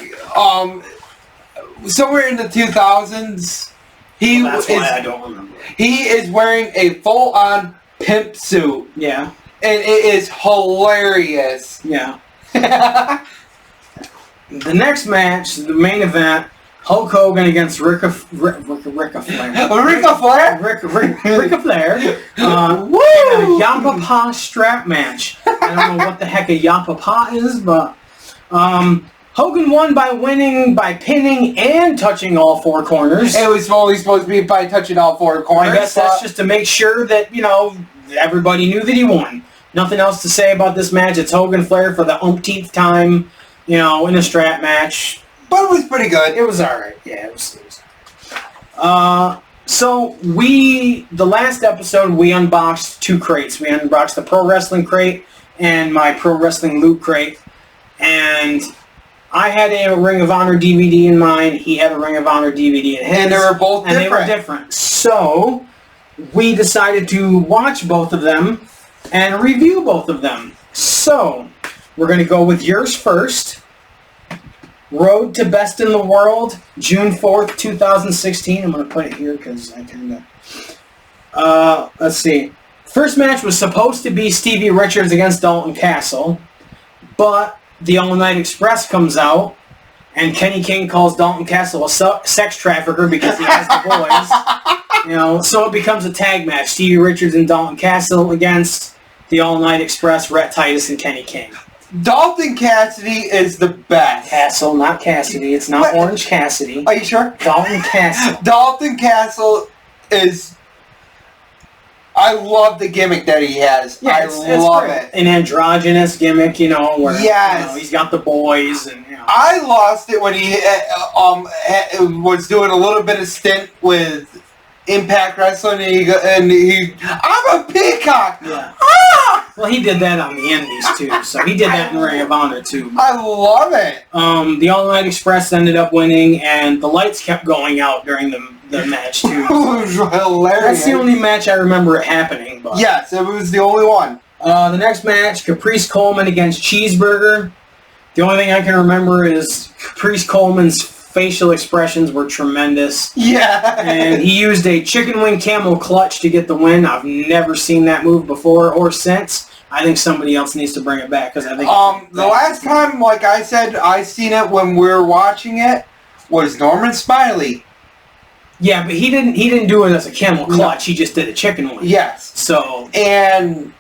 Somewhere in the 2000s, that's why I don't remember. He is wearing a full-on pimp suit. Yeah. And it is hilarious. Yeah. The next match, the main event, Hulk Hogan against Ric Flair. Ric Flair? Ric Flair. Woo! A Yapapa strap match. I don't know what the heck a Yapapa is, but Hogan won by winning by pinning and touching all four corners. It was only supposed to be by touching all four corners. I guess that's just to make sure that, everybody knew that he won. Nothing else to say about this match. It's Hogan Flair for the umpteenth time, in a strap match. But it was pretty good. It was alright. Yeah, it was. So the last episode, we unboxed two crates. We unboxed the Pro Wrestling crate and my Pro Wrestling Loot crate. And I had a Ring of Honor DVD in mine. He had a Ring of Honor DVD in his. And they were both different. And they were different. So we decided to watch both of them and review both of them. So we're going to go with yours first. Road to Best in the World, June 4th, 2016. I'm going to put it here because I kind of... let's see. First match was supposed to be Stevie Richards against Dalton Castle, but the All Night Express comes out, and Kenny King calls Dalton Castle a sex trafficker because he has the boys. So it becomes a tag match. Stevie Richards and Dalton Castle against the All Night Express, Rhett Titus and Kenny King. Dalton Cassidy is the best. Castle, not Cassidy. It's not Orange Cassidy. Are you sure? Dalton Castle. Dalton Castle is... I love the gimmick that he has. Yeah, I love it. An androgynous gimmick, where yes. He's got the boys and. I lost it when he was doing a little bit of stint with Impact Wrestling, and he I'm a peacock. Yeah. Ah! Well, he did that on the Indies too, so he did that in Ring of Honor too. I love it. The All Night Express ended up winning, and the lights kept going out during the match too. It was hilarious. That's the only match I remember it happening. But yes, it was the only one. The next match, Caprice Coleman against Cheeseburger. The only thing I can remember is Caprice Coleman's facial expressions were tremendous. Yeah. And he used a chicken wing camel clutch to get the win. I've never seen that move before or since. I think somebody else needs to bring it back because I think the last time, like I said, I seen it when we were watching it was Norman Smiley. Yeah, but he didn't do it as a camel clutch. No. He just did a chicken wing. Yes. So and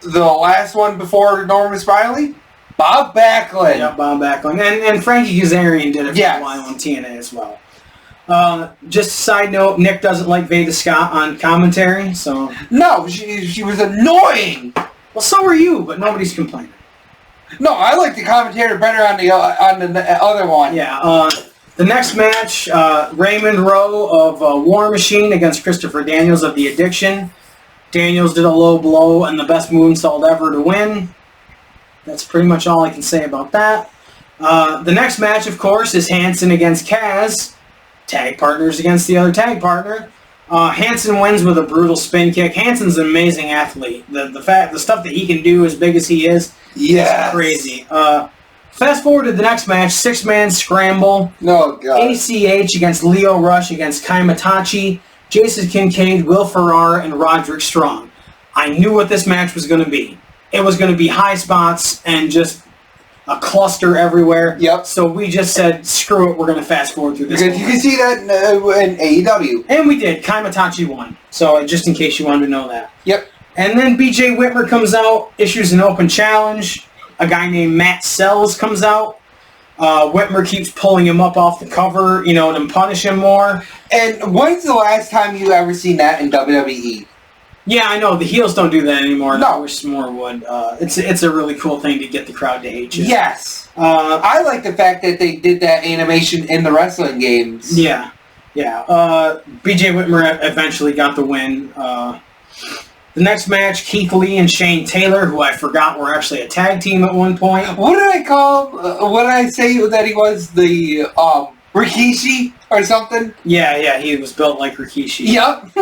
the last one before Norman Smiley, Bob Backlund. Yeah, Bob Backlund. And Frankie Kazarian did it for a while on TNA as well. Just a side note, Nick doesn't like Veda Scott on commentary, so... No, she was annoying! Well, so are you, but nobody's complaining. No, I like the commentator better on the other one. Yeah, the next match, Raymond Rowe of War Machine against Christopher Daniels of The Addiction. Daniels did a low blow and the best moonsault ever to win. That's pretty much all I can say about that. The next match, of course, is Hanson against Kaz. Tag partners against the other tag partner. Hanson wins with a brutal spin kick. Hanson's an amazing athlete. The stuff that he can do as big as he is, yes. It's crazy. Fast forward to the next match, 6-man scramble. No, God. ACH against Leo Rush against Kai Mitachi, Jason Kincaid, Will Ferrara, and Roderick Strong. I knew what this match was going to be. It was going to be high spots and just a cluster everywhere. Yep. So we just said, screw it, we're going to fast forward through this. Because you can see that in AEW. And we did. Kai Mitachi won. So just in case you wanted to know that. Yep. And then BJ Whitmer comes out, issues an open challenge. A guy named Matt Sells comes out. Whitmer keeps pulling him up off the cover, to punish him more. And when's the last time you ever seen that in WWE? Yeah, I know. The heels don't do that anymore. No. I wish more would. It's a really cool thing to get the crowd to hate you. Yes. I like the fact that they did that animation in the wrestling games. Yeah. Yeah. BJ Whitmer eventually got the win. The next match, Keith Lee and Shane Taylor, who I forgot were actually a tag team at one point. What did I call? What did I say that he was? The Rikishi or something? Yeah, he was built like Rikishi. Yep.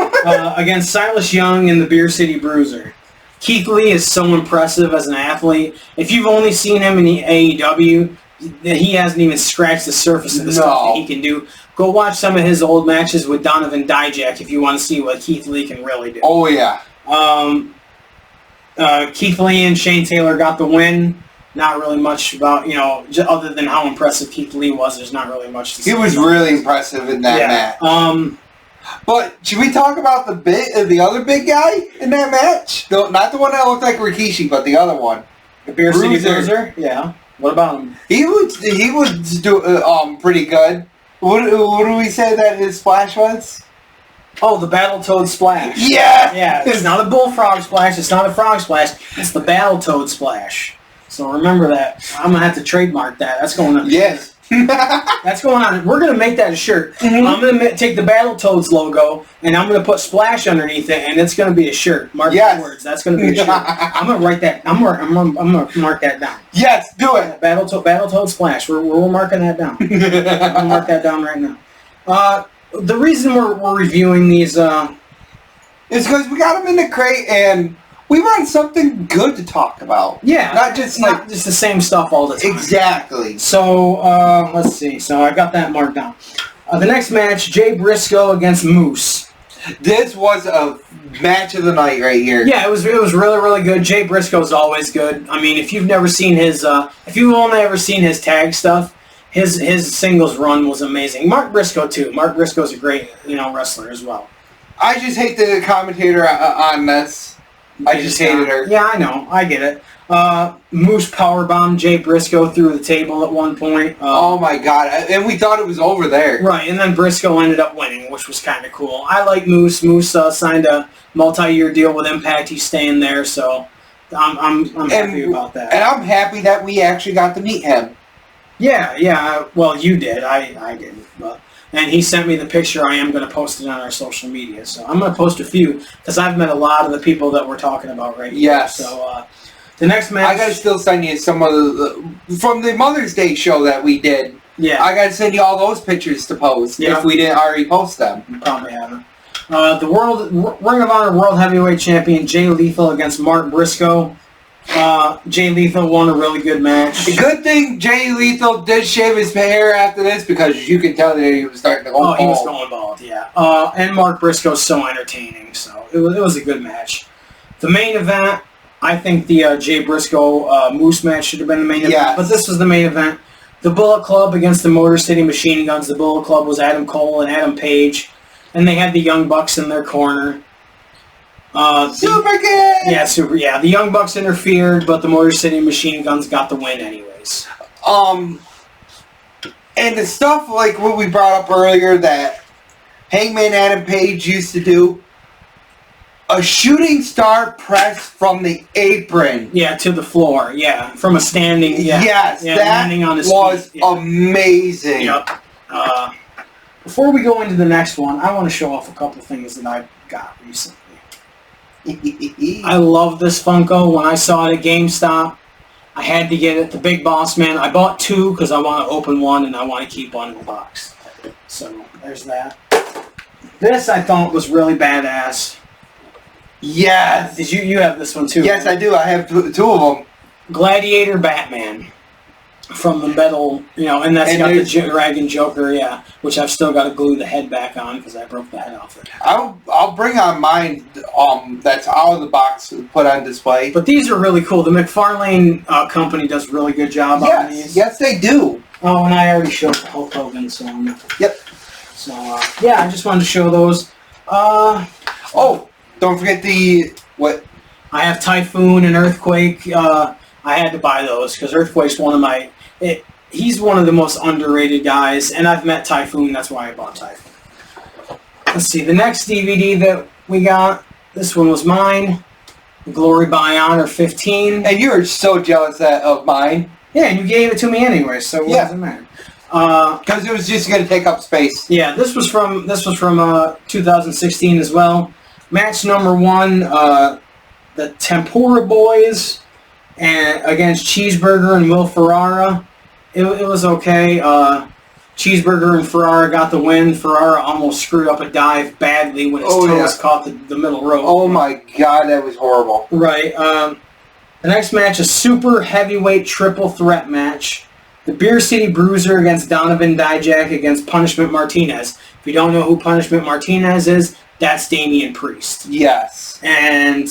Against Silas Young and the Beer City Bruiser. Keith Lee is so impressive as an athlete. If you've only seen him in the AEW, he hasn't even scratched the surface of the stuff that he can do. Go watch some of his old matches with Donovan Dijak if you want to see what Keith Lee can really do. Oh, yeah. Keith Lee and Shane Taylor got the win. Not really much about, other than how impressive Keith Lee was, there's not really much to say. He was really impressive in that match. But should we talk about the other big guy in that match? Not the one that looked like Rikishi, but the other one. The Beer City Bruiser? Yeah. What about him? He would do pretty good. What do we say that his splash was? Oh, the Battletoad Splash. Yeah! Yeah, it's not a Bullfrog Splash, it's not a Frog Splash, it's the Battletoad Splash. So remember that. I'm going to have to trademark that. That's going on. Yes. That's going on. We're going to make that a shirt. Mm-hmm. I'm going to take the Battletoads logo, and I'm going to put Splash underneath it, and it's going to be a shirt. Mark my words. That's going to be a shirt. I'm going to write that. I'm going to mark that down. Yes, do it. Battletoad Splash. We're marking that down. I'm going to mark that down right now. The reason we're reviewing these is because we got them in the crate and we want something good to talk about. Yeah, not just the same stuff all the time. Exactly. So let's see. So I got that marked down. The next match, Jay Briscoe against Moose. This was a match of the night right here. Yeah, it was really, really good. Jay Briscoe's always good. I mean, if you've never seen his, if you've only ever seen his tag stuff, his singles run was amazing. Mark Briscoe too. Mark Briscoe's a great wrestler as well. I just hate the commentator on this. I just hated her. Yeah, I know. I get it. Moose powerbombed Jay Briscoe through the table at one point. Oh my god. And we thought it was over there. Right, and then Briscoe ended up winning, which was kind of cool. I like Moose. Moose signed a multi-year deal with Impact. He's staying there, so I'm happy about that. And I'm happy that we actually got to meet him. Yeah. Well, you did. I didn't. And he sent me the picture. I am going to post it on our social media. So I'm going to post a few because I've met a lot of the people that we're talking about right here. Yes. So the next match... I got to still send you some of from the Mother's Day show that we did. Yeah. I got to send you all those pictures to post if we didn't already post them. You probably haven't. The Ring of Honor World Heavyweight Champion Jay Lethal against Mark Briscoe. Jay Lethal won a really good match. The good thing Jay Lethal did shave his hair after this because you could tell that he was starting to go bald. He was going bald, yeah. And Mark Briscoe's so entertaining, so it was a good match. The main event, I think the Jay Briscoe Moose match should have been the main event, but this was the main event. The Bullet Club against the Motor City Machine Guns. The Bullet Club was Adam Cole and Adam Page, and they had the Young Bucks in their corner. Super good! Yeah, the Young Bucks interfered, but the Motor City Machine Guns got the win anyways. And the stuff like what we brought up earlier that Hangman Adam Page used to do, a shooting star press from the apron. Yeah, to the floor. Yeah, from a standing. Yeah, yes, yeah, that landing on his was feet. Yeah. Amazing. Yep. Before we go into the next one, I want to show off a couple things that I got recently. I love this Funko. When I saw it at GameStop, I had to get it. The Big Boss Man. I bought two because I want to open one and I want to keep one in the box. So there's that. This I thought was really badass. Yes. Did you have this one too? Yes, right? I do. I have two of them. Gladiator Batman from the metal, and that's got the Dragon Joker, yeah, which I've still got to glue the head back on because I broke the head off it. I'll bring on mine. That's out of the box to put on display. But these are really cool. The McFarlane company does a really good job on these. Yes, they do. Oh, and I already showed Hulk Hogan, so yep. So yeah, I just wanted to show those. Oh, don't forget what? I have Typhoon and Earthquake. I had to buy those because Earthquake's one of my. He's one of the most underrated guys, and I've met Typhoon. That's why I bought Typhoon. Let's see. The next DVD that we got. This one was mine. Glory by Honor 15. And you were so jealous of mine. Yeah, and you gave it to me anyway, so what does it matter? Because it was just going to take up space. Yeah, this was from 2016 as well. Match number 1, the Tempura Boys against Cheeseburger and Will Ferrara. It was okay. Cheeseburger and Ferrara got the win. Ferrara almost screwed up a dive badly when his toes caught the middle rope. Oh my god, that was horrible. Right. The next match, a super heavyweight triple threat match. The Beer City Bruiser against Donovan Dijak against Punishment Martinez. If you don't know who Punishment Martinez is, that's Damian Priest. Yes. And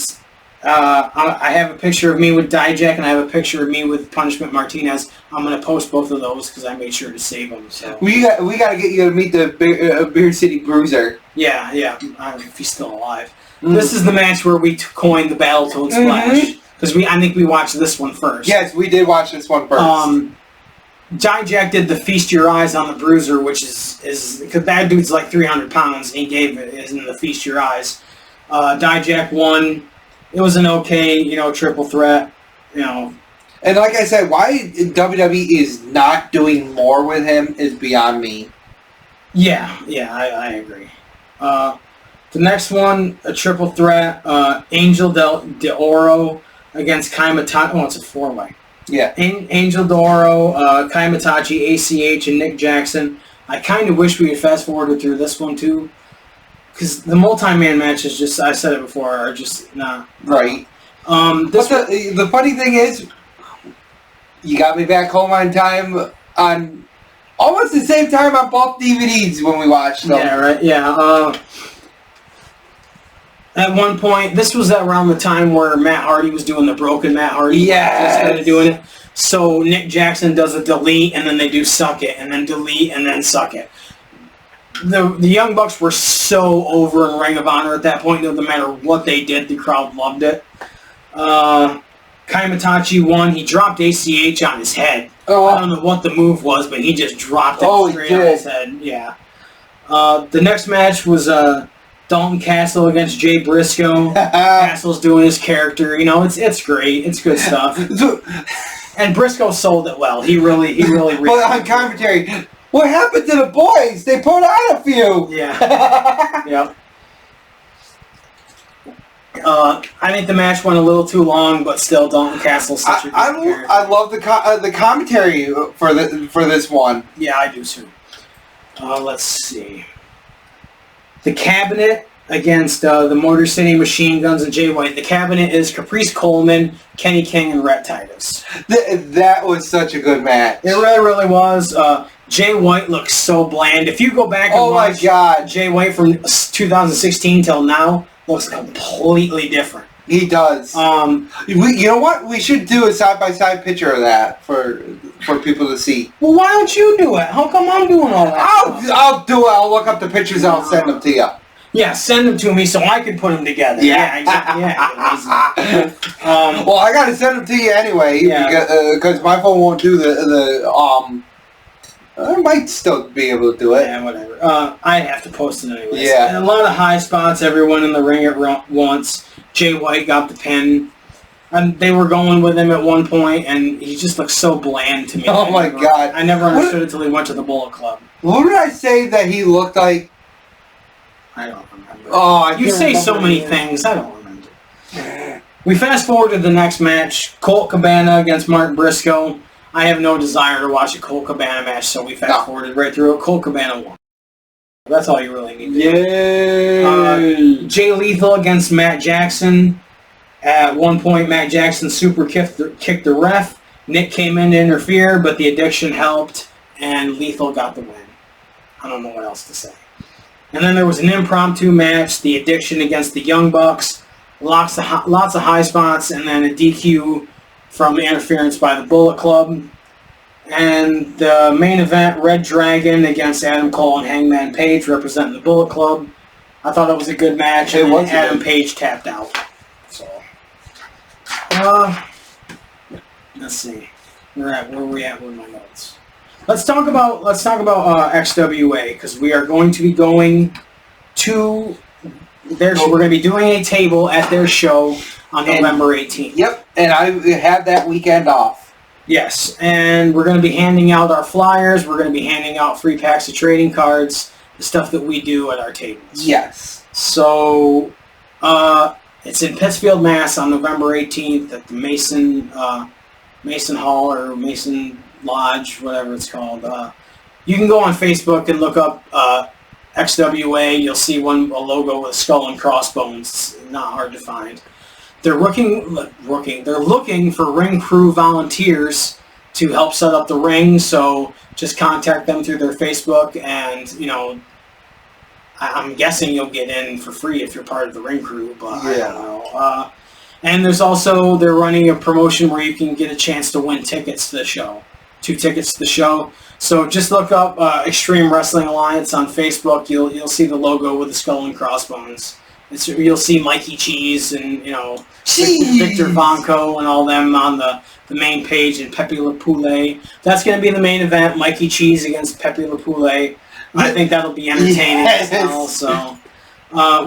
I have a picture of me with Dijak and I have a picture of me with Punishment Martinez. I'm going to post both of those because I made sure to save them. So. We got to get you to meet the Beer City Bruiser. Yeah. I don't know if he's still alive. Mm-hmm. This is the match where we coined the Battletoad Splash. Because I think we watched this one first. Yes, we did watch this one first. Dijak did the Feast Your Eyes on the Bruiser, which is because that dude's like 300 pounds, and he gave it in the Feast Your Eyes. Dijak won. It was an okay, triple threat, And like I said, why WWE is not doing more with him is beyond me. Yeah, I agree. The next one, a triple threat, Angel de Oro against Kai Mitachi. Oh, it's a 4-way. Yeah. Angel D'Oro, Kai Mitachi, ACH, and Nick Jackson. I kind of wish we had fast-forwarded through this one, too. Because the multi-man matches, just I said it before, are just not... Right. But the funny thing is, you got me back home on time, on almost the same time on both DVDs when we watched them. Yeah, right, yeah. At one point, this was around the time where Matt Hardy was doing the broken Matt Hardy. Yeah. Started doing it. So Nick Jackson does a delete, and then they do suck it, and then delete, and then suck it. The Young Bucks were so over in Ring of Honor at that point. No matter what they did, the crowd loved it. Kaimitachi won. He dropped ACH on his head. Oh. I don't know what the move was, but he just dropped it straight on his head. Yeah. The next match was Dalton Castle against Jay Briscoe. Castle's doing his character. You know, it's great. It's good stuff. And Briscoe sold it well. He really. But on commentary, what happened to the boys? They put on a few. Yeah. Yep. I think the match went a little too long, but still, Dalton Castle's such a good character. I love the commentary for this one. Yeah, I do too. Let's see. The Cabinet against the Motor City Machine Guns and Jay White. The Cabinet is Caprice Coleman, Kenny King, and Rhett Titus. That was such a good match. It really was. Jay White looks so bland. If you go back and watch Jay White from 2016 till now, looks completely different. He does. You know what? We should do a side-by-side picture of that for people to see. Well, why don't you do it? How come I'm doing all that stuff? I'll do it. I'll look up the pictures and I'll send them to you. Yeah, send them to me so I can put them together. Yeah, exactly. Yeah. Well, I got to send them to you anyway because my phone won't do the I might still be able to do it. Yeah, whatever. I have to post it anyways. Yeah. And a lot of high spots, everyone in the ring at once. Jay White got the pin. And they were going with him at one point, and he just looked so bland to me. Oh my God. I never understood it until he went to the Bullet Club. What did I say that he looked like? I don't remember. Oh, you say so many things, I don't remember. We fast forward to the next match. Colt Cabana against Mark Briscoe. I have no desire to watch a Colt Cabana match, so we fast forwarded right through it. Colt Cabana won. That's all you really need to do. Jay Lethal against Matt Jackson. At one point, Matt Jackson super kicked the ref. Nick came in to interfere, but the Addiction helped, and Lethal got the win. I don't know what else to say. And then there was an impromptu match, the Addiction against the Young Bucks. Lots of high spots, and then a DQ from interference by the Bullet Club. And the main event, Red Dragon against Adam Cole and Hangman Page, representing the Bullet Club. I thought it was a good match, and Adam Page tapped out. So, let's see, where we at with my notes? Let's talk about XWA, because we are going to be going to their. We're going to be doing a table at their show on November 18th. Yep, and I have that weekend off. Yes, and we're going to be handing out our flyers. We're going to be handing out free packs of trading cards, the stuff that we do at our tables. Yes. So, it's in Pittsfield, Mass. on November 18th at the Mason Hall or Mason Lodge, whatever it's called. You can go on Facebook and look up XWA. You'll see a logo with a skull and crossbones. It's not hard to find. They're looking for ring crew volunteers to help set up the ring, so just contact them through their Facebook, and, you know, I'm guessing you'll get in for free if you're part of the ring crew, but I don't know. And they're running a promotion where you can get a chance to win tickets to the show. 2 tickets to the show. So just look up Extreme Wrestling Alliance on Facebook. You'll see the logo with the skull and crossbones. You'll see Mikey Cheese and, you know, Victor Vonco and all them on the main page, and Pepe Le Poulet. That's going to be the main event, Mikey Cheese against Pepe Le Poulet. I think that'll be entertaining as well. So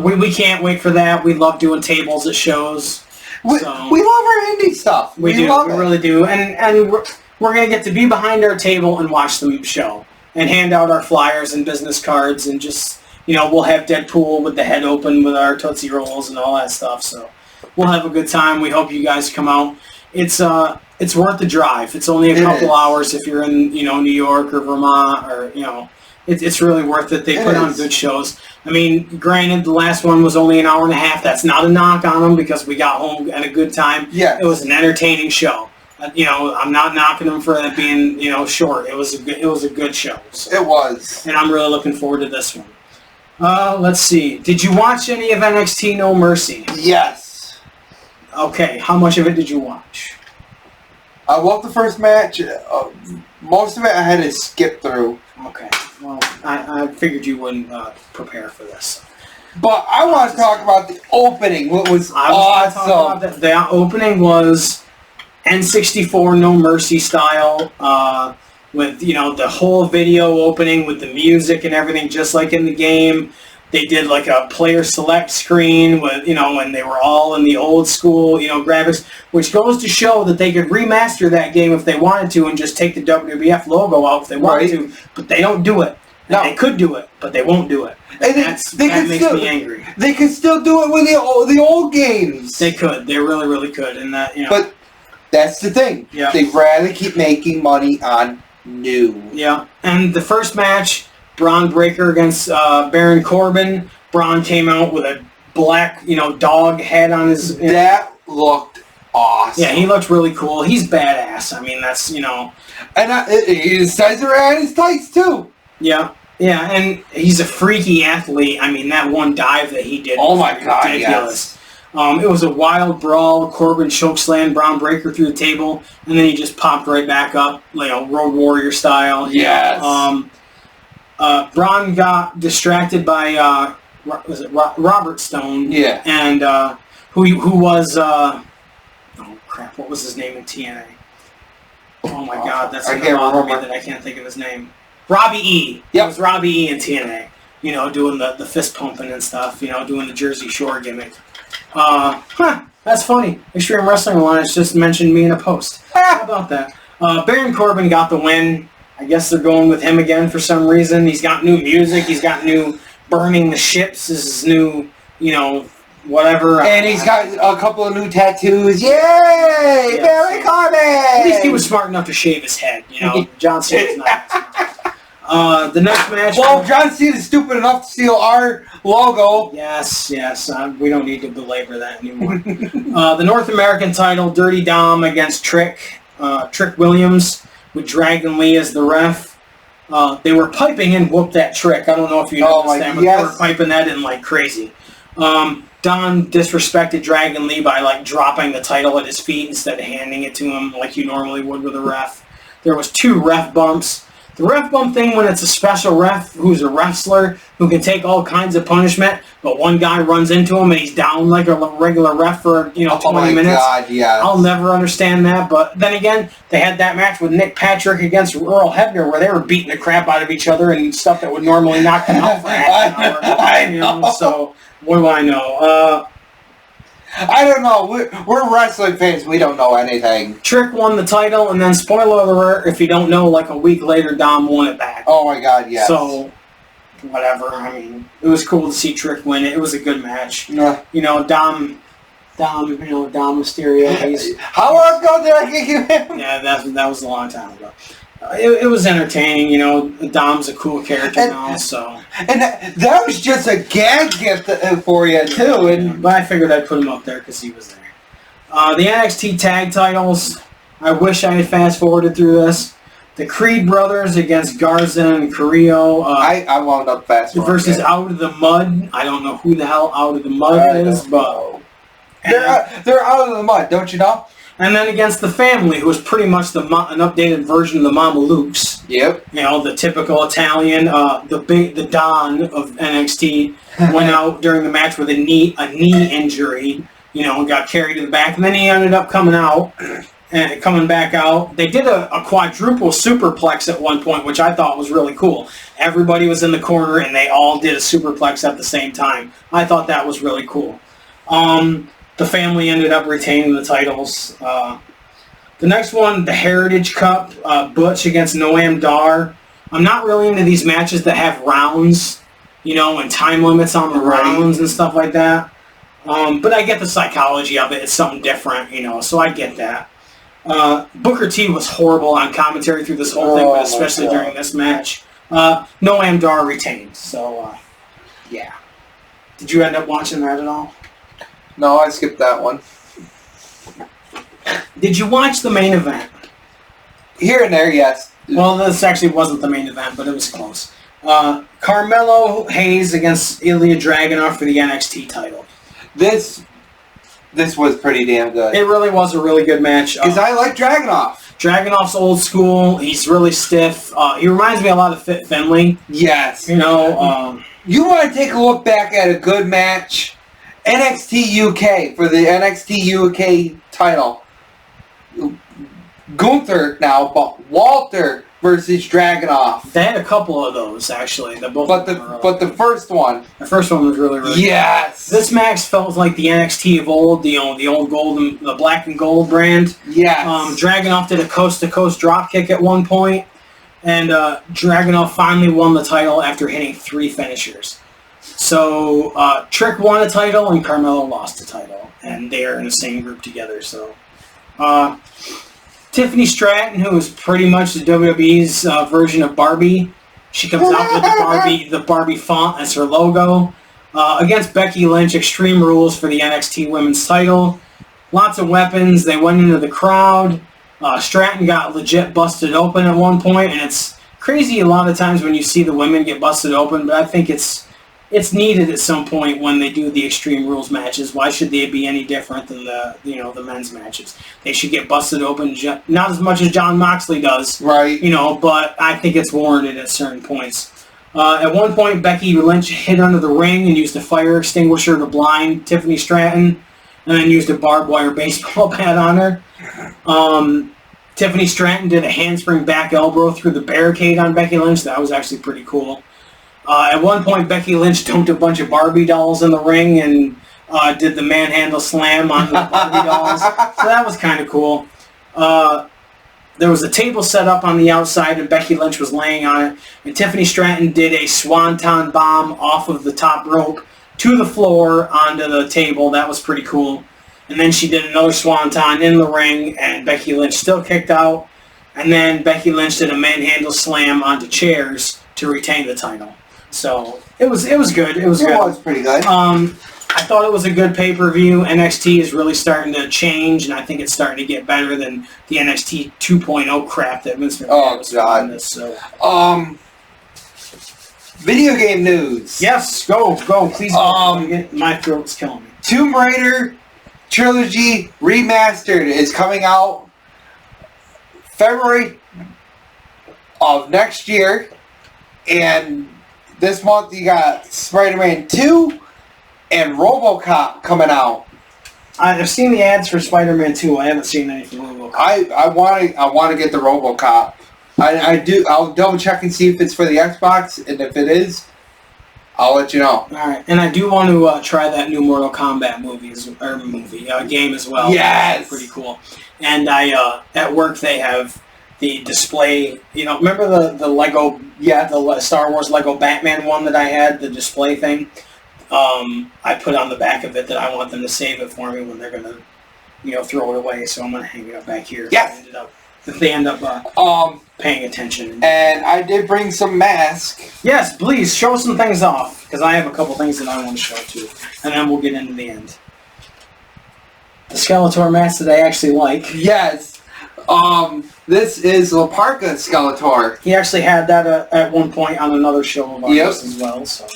we can't wait for that. We love doing tables at shows. We love our indie stuff. We really do. And we're going to get to be behind our table and watch the show and hand out our flyers and business cards, and just, you know, we'll have Deadpool with the head open with our Tootsie Rolls and all that stuff. So we'll have a good time. We hope you guys come out. It's worth the drive. It's only a couple hours if you're in, you know, New York or Vermont, or, you know, it's really worth it. They put on good shows. I mean, granted, the last one was only an hour and a half. That's not a knock on them, because we got home at a good time. Yeah. It was an entertaining show. You know, I'm not knocking them for it being, you know, short. It was a good show. So. It was. And I'm really looking forward to this one. Let's see. Did you watch any of NXT No Mercy? Yes. Okay. How much of it did you watch? I loved the first match. Most of it I had to skip through. Okay. Well, I figured you wouldn't prepare for this. But I want to talk about the opening. What was awesome. The opening was N64 No Mercy style, with the whole video opening with the music and everything, just like in the game. They did like a player select screen with when they were all in the old school graphics, which goes to show that they could remaster that game if they wanted to and just take the WWF logo out if they wanted to, but they don't do it. No. They could do it, but they won't do it. And that makes me angry. They could still do it with the old games. They could. They really, really could. And that, But that's the thing. Yep. They rather keep making money on new. Yeah. And the first match, Braun Breaker against Baron Corbin. Braun came out with a black, dog head on his... That looked awesome. Yeah, he looked really cool. He's badass. I mean, that's, And his size around his tights, too. Yeah. Yeah, and he's a freaky athlete. I mean, that one dive that he did was ridiculous. Yes. It was a wild brawl. Corbin chokeslammed Braun Breaker through the table, and then he just popped right back up, Road Warrior style. Yes. Braun got distracted by Robert Stone? Yeah. And who was oh crap, what was his name in TNA? Oh my God, that's going to bother me that I can't think of his name. Robbie E. Yep. It was Robbie E in TNA. Doing the fist pumping and stuff. Doing the Jersey Shore gimmick. That's funny. Extreme Wrestling Alliance just mentioned me in a post. How about that? Baron Corbin got the win. I guess they're going with him again for some reason. He's got new music. He's got new Burning the Ships. This is new, whatever. And he's got a couple of new tattoos. Yay! Yeah, Baron Corbin! At least he was smart enough to shave his head. John Cena's not. The next match. Well, John Cena's stupid enough to steal our logo. Yes. We don't need to belabor that anymore. The North American title, Dirty Dom against Trick Williams with Dragon Lee as the ref. They were piping in Whoop That Trick. I don't know if you noticed that, but they were piping that in like crazy. Don disrespected Dragon Lee by dropping the title at his feet instead of handing it to him like you normally would with a ref. There was 2 ref bumps. The ref bump thing, when it's a special ref who's a wrestler who can take all kinds of punishment, but one guy runs into him and he's down like a regular ref for 20 minutes. Oh my God, yeah. I'll never understand that. But then again, they had that match with Nick Patrick against Earl Hebner where they were beating the crap out of each other and stuff that would normally knock them out for half an hour. I know. So what do I know? I don't know. We're wrestling fans. We don't know anything. Trick won the title, and then spoiler alert, if you don't know, a week later, Dom won it back. Oh my God, yes. So, whatever. I mean, it was cool to see Trick win it. It was a good match. Yeah. Dom Mysterio. How long ago did I get him? Yeah, that was a long time ago. It was entertaining, Dom's a cool character now, so... And that was just a gag gift for you, too. But I figured I'd put him up there because he was there. The NXT tag titles, I wish I had fast-forwarded through this. The Creed brothers against Garza and Carrillo. I wound up fast-forwarding. Versus Out of the Mud. I don't know who the hell Out of the Mud is, but... They're Out of the Mud, don't you know? And then against the Family, who was pretty much an updated version of the Mamalukes. Yep. The typical Italian, the Don of NXT went out during the match with a knee injury, and got carried to the back. And then he ended up coming back out. They did a quadruple superplex at one point, which I thought was really cool. Everybody was in the corner, and they all did a superplex at the same time. I thought that was really cool. The Family ended up retaining the titles. The next one, the Heritage Cup, Butch against Noam Dar. I'm not really into these matches that have rounds, and time limits on the rounds and stuff like that. But I get the psychology of it. It's something different, so I get that. Booker T was horrible on commentary through this whole thing, but especially during this match. Noam Dar retained, so yeah. Did you end up watching that at all? No, I skipped that one. Did you watch the main event? Here and there, yes. Well, this actually wasn't the main event, but it was close. Carmelo Hayes against Ilya Dragunov for the NXT title. This this was pretty damn good. It really was a really good match. Because I like Dragunov. Dragunov's old school. He's really stiff. He reminds me a lot of Fit Finlay. Yes. You know. You want to take a look back at a good match? NXT UK for the NXT UK title. Gunther now, but Walter versus Dragunov. They had a couple of those actually. But the first one. The first one was really good. Yes. This match felt like the NXT of old, the old golden, the black and gold brand. Yes. Dragunov did a coast to coast drop kick at one point, and Dragunov finally won the title after hitting 3 finishers. So Trick won a title and Carmelo lost the title, and they are in the same group together. So. Tiffany Stratton, who is pretty much the WWE's version of Barbie. She comes out with the Barbie font as her logo. Against Becky Lynch, Extreme Rules for the NXT Women's title. Lots of weapons. They went into the crowd. Stratton got legit busted open at one point, and it's crazy a lot of times when you see the women get busted open, but I think it's needed at some point when they do the Extreme Rules matches. Why should they be any different than the men's matches? They should get busted open, not as much as Jon Moxley does, right? But I think it's warranted at certain points. At one point, Becky Lynch hid under the ring and used a fire extinguisher to blind Tiffany Stratton, and then used a barbed wire baseball bat on her. Tiffany Stratton did a handspring back elbow through the barricade on Becky Lynch. That was actually pretty cool. At one point, Becky Lynch dumped a bunch of Barbie dolls in the ring and did the manhandle slam on the Barbie dolls. So that was kind of cool. There was a table set up on the outside, and Becky Lynch was laying on it. And Tiffany Stratton did a swanton bomb off of the top rope to the floor onto the table. That was pretty cool. And then she did another swanton in the ring, and Becky Lynch still kicked out. And then Becky Lynch did a manhandle slam onto chairs to retain the title. So it was good. It was good. It was pretty good. I thought it was a good pay-per-view. NXT is really starting to change, and I think it's starting to get better than the NXT 2.0 crap that Vince McMahon was doing this. So. Video game news. Yes, go, please. My throat's killing me. Tomb Raider Trilogy Remastered is coming out February of next year, and this month you got Spider-Man 2 and RoboCop coming out. I've seen the ads for Spider-Man 2. I haven't seen anything for RoboCop. I want to get the RoboCop. I do. I'll double check and see if it's for the Xbox, and if it is, I'll let you know. All right, and I do want to try that new Mortal Kombat game as well. Yes, that's pretty cool. And I at work they have the display, remember the Lego, the Star Wars Lego Batman one that I had, the display thing? I put on the back of it that I want them to save it for me when they're going to, throw it away, so I'm going to hang it up back here. Yes. If they end up paying attention. And I did bring some masks. Yes, please, show some things off, because I have a couple things that I want to show too, and then we'll get into the end. The Skeletor mask that I actually like. Yes. This is Laparca Skeletor. He actually had that at one point on another show of ours as well, so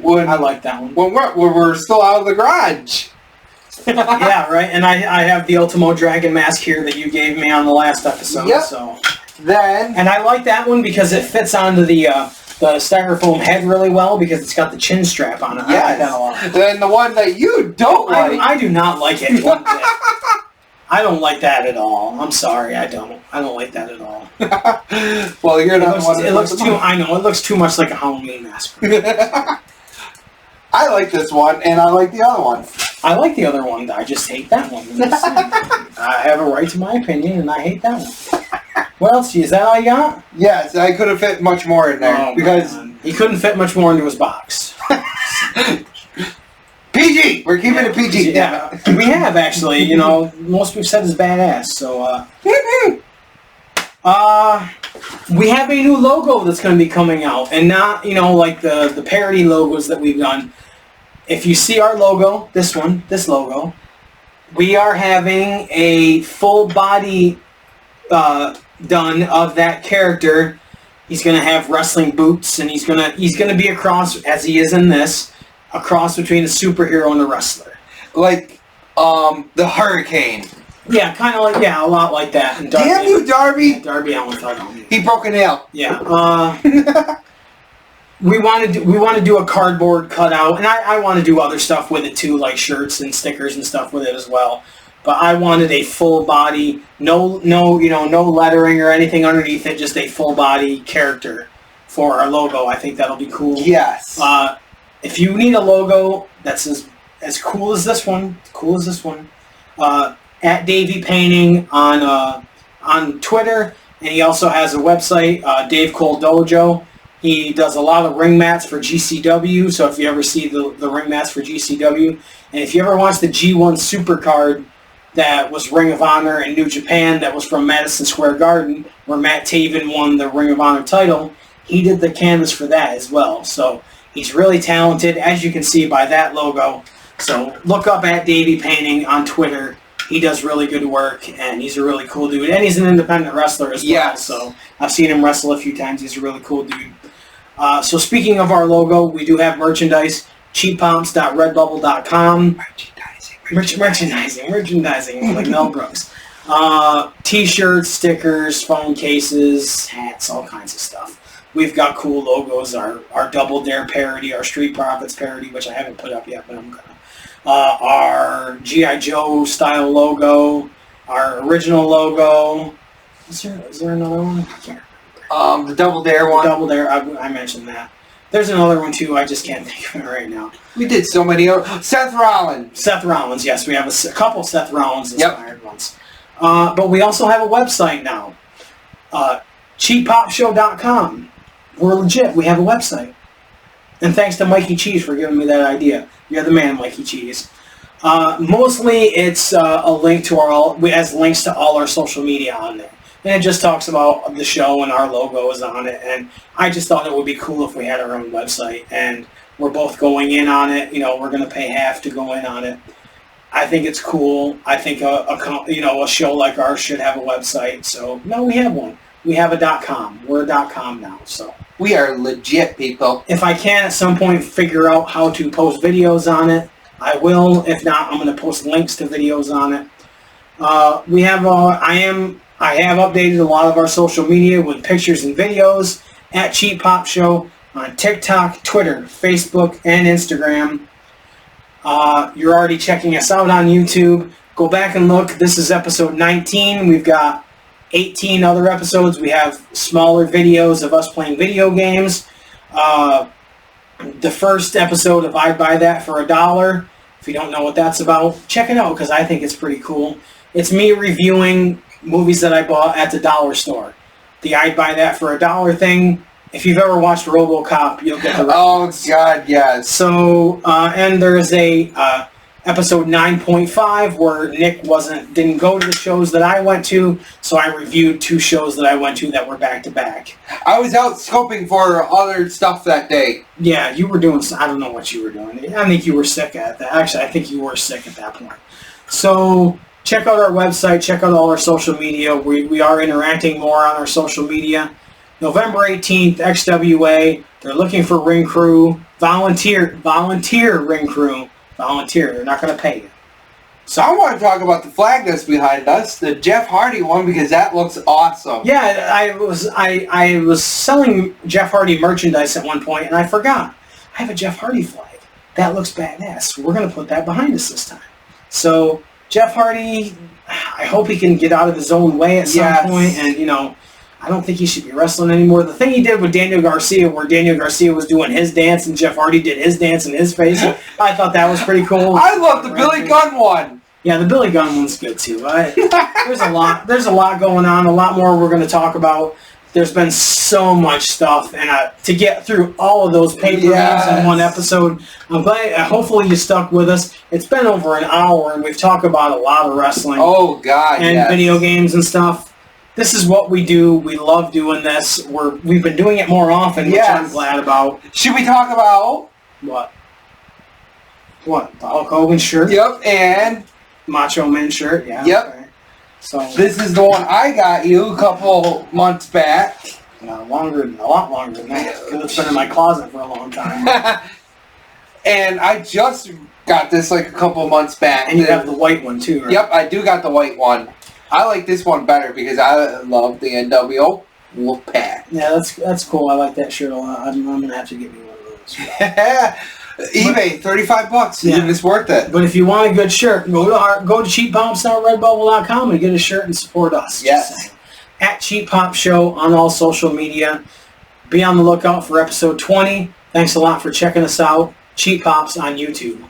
I like that one. When we're still out of the garage. Yeah, right, and I have the Ultimo Dragon mask here that you gave me on the last episode. Yep. So. And I like that one because it fits onto the styrofoam head really well because it's got the chin strap on it. Yes. I like that a lot. Then the one that you don't like. I do not like it one bit. I don't like that at all. I'm sorry, I don't. I don't like that at all. Well, you're not the one. It looks too. I know it looks too much like a Halloween mask. I like this one, and I like the other one. I like the other one. I just hate that one. I have a right to my opinion, and I hate that one. What else? Is that all you got? Yes, I could have fit much more in there because he couldn't fit much more into his box. PG. We're keeping it PG. Yeah, we have actually. Most we've said is badass. So, we have a new logo that's going to be coming out, and not like the parody logos that we've done. If you see our logo, this logo, we are having a full body done of that character. He's going to have wrestling boots, and he's going to be a cross, as he is in this, a cross between a superhero and a wrestler. Like The Hurricane. Yeah, kind of like, a lot like that. And Damn you, Darby! Yeah, Darby Allin fell on me. He broke a nail. Yeah. We want to do a cardboard cutout, and I want to do other stuff with it too, like shirts and stickers and stuff with it as well. But I wanted a full body, no lettering or anything underneath it, just a full body character for our logo. I think that'll be cool. Yes. If you need a logo that's as cool as this one, at Davey Painting on Twitter, and he also has a website, Dave Cole Dojo. He does a lot of ring mats for GCW, so if you ever see the ring mats for GCW, and if you ever watch the G1 Supercard that was Ring of Honor in New Japan, that was from Madison Square Garden, where Matt Taven won the Ring of Honor title, he did the canvas for that as well. So he's really talented, as you can see by that logo. So look up at Davey Painting on Twitter. He does really good work, and he's a really cool dude. And he's an independent wrestler as well. Yes. So I've seen him wrestle a few times. He's a really cool dude. So speaking of our logo, we do have merchandise. cheappomps.redbubble.com. Merchandising, like Mel Brooks. T-shirts, stickers, phone cases, hats, all kinds of stuff. We've got cool logos. Our Double Dare parody, our Street Profits parody, which I haven't put up yet, but I'm gonna. Our G.I. Joe style logo, our original logo. Is there another one? I can't remember. The Double Dare one. The Double Dare, I mentioned that. There's another one too, I just can't think of it right now. We did so many. Seth Rollins. Seth Rollins, yes. We have a couple Seth Rollins inspired ones. But we also have a website now. cheappopshow.com. We're legit. We have a website. And thanks to Mikey Cheese for giving me that idea. You're the man, Mikey Cheese. Mostly it's a link to as links to all our social media on there. And it just talks about the show and our logo is on it. And I just thought it would be cool if we had our own website. And we're both going in on it. We're going to pay half to go in on it. I think it's cool. I think a show like ours should have a website. So, no, we have one. We have a .com. We're a .com now, so. We are legit, people. If I can at some point figure out how to post videos on it, I will. If not, I'm going to post links to videos on it. I have updated a lot of our social media with pictures and videos at Cheap Pop Show on TikTok, Twitter, Facebook, and Instagram. You're already checking us out on YouTube. Go back and look. This is episode 19. We've got 18 other episodes. We have smaller videos of us playing video games. The first episode of I'd Buy That for $1. If you don't know what that's about, check it out because I think it's pretty cool. It's me reviewing movies that I bought at the dollar store. The I'd Buy That for $1 thing. If you've ever watched RoboCop, you'll get the reference. Oh God, yes. So, and there's a episode 9.5 where Nick didn't go to the shows that I went to, so I reviewed 2 shows that I went to that were back to back. I was out scoping for other stuff that day. Yeah, you were doing. I don't know what you were doing. I think you were sick at that. Actually, I think you were sick at that point. So check out our website. Check out all our social media. We are interacting more on our social media. November 18th, XWA. They're looking for ring crew. Volunteer ring crew. Volunteer. They're not going to pay you. So I want to talk about the flag that's behind us, the Jeff Hardy one, because that looks awesome. Yeah, I was selling Jeff Hardy merchandise at one point, and I forgot. I have a Jeff Hardy flag. That looks badass. We're going to put that behind us this time. So Jeff Hardy, I hope he can get out of his own way at some point, and I don't think he should be wrestling anymore. The thing he did with Daniel Garcia, where Daniel Garcia was doing his dance and Jeff Hardy did his dance in his face, I thought that was pretty cool. I love the Billy Gunn one. Yeah, the Billy Gunn one's good too. There's a lot going on, a lot more we're going to talk about. There's been so much stuff, and to get through all of those pay-per-views in one episode, I'm glad. Hopefully you stuck with us. It's been over an hour, and we've talked about a lot of wrestling. Oh God, and video games and stuff. This is what we do. We love doing this. We've been doing it more often, which I'm glad about. Should we talk about what? What? The Hulk Hogan shirt? Yep, and Macho Man shirt. Yeah. Yep. Okay. So this is the one I got you a couple months back. A lot longer than that. Because it's been in my closet for a long time. And I just got this like a couple months back. And you have the white one too, right? Yep, I do got the white one. I like this one better because I love the NWO Wolfpack. Yeah, that's cool. I like that shirt a lot. I'm gonna have to get me one of those. eBay, $35. Yeah. And it's worth it. But if you want a good shirt, go to cheappomps.redbubble.com and get a shirt and support us. Yes. At Cheap Pop Show on all social media. Be on the lookout for episode 20. Thanks a lot for checking us out. Cheap Pops on YouTube.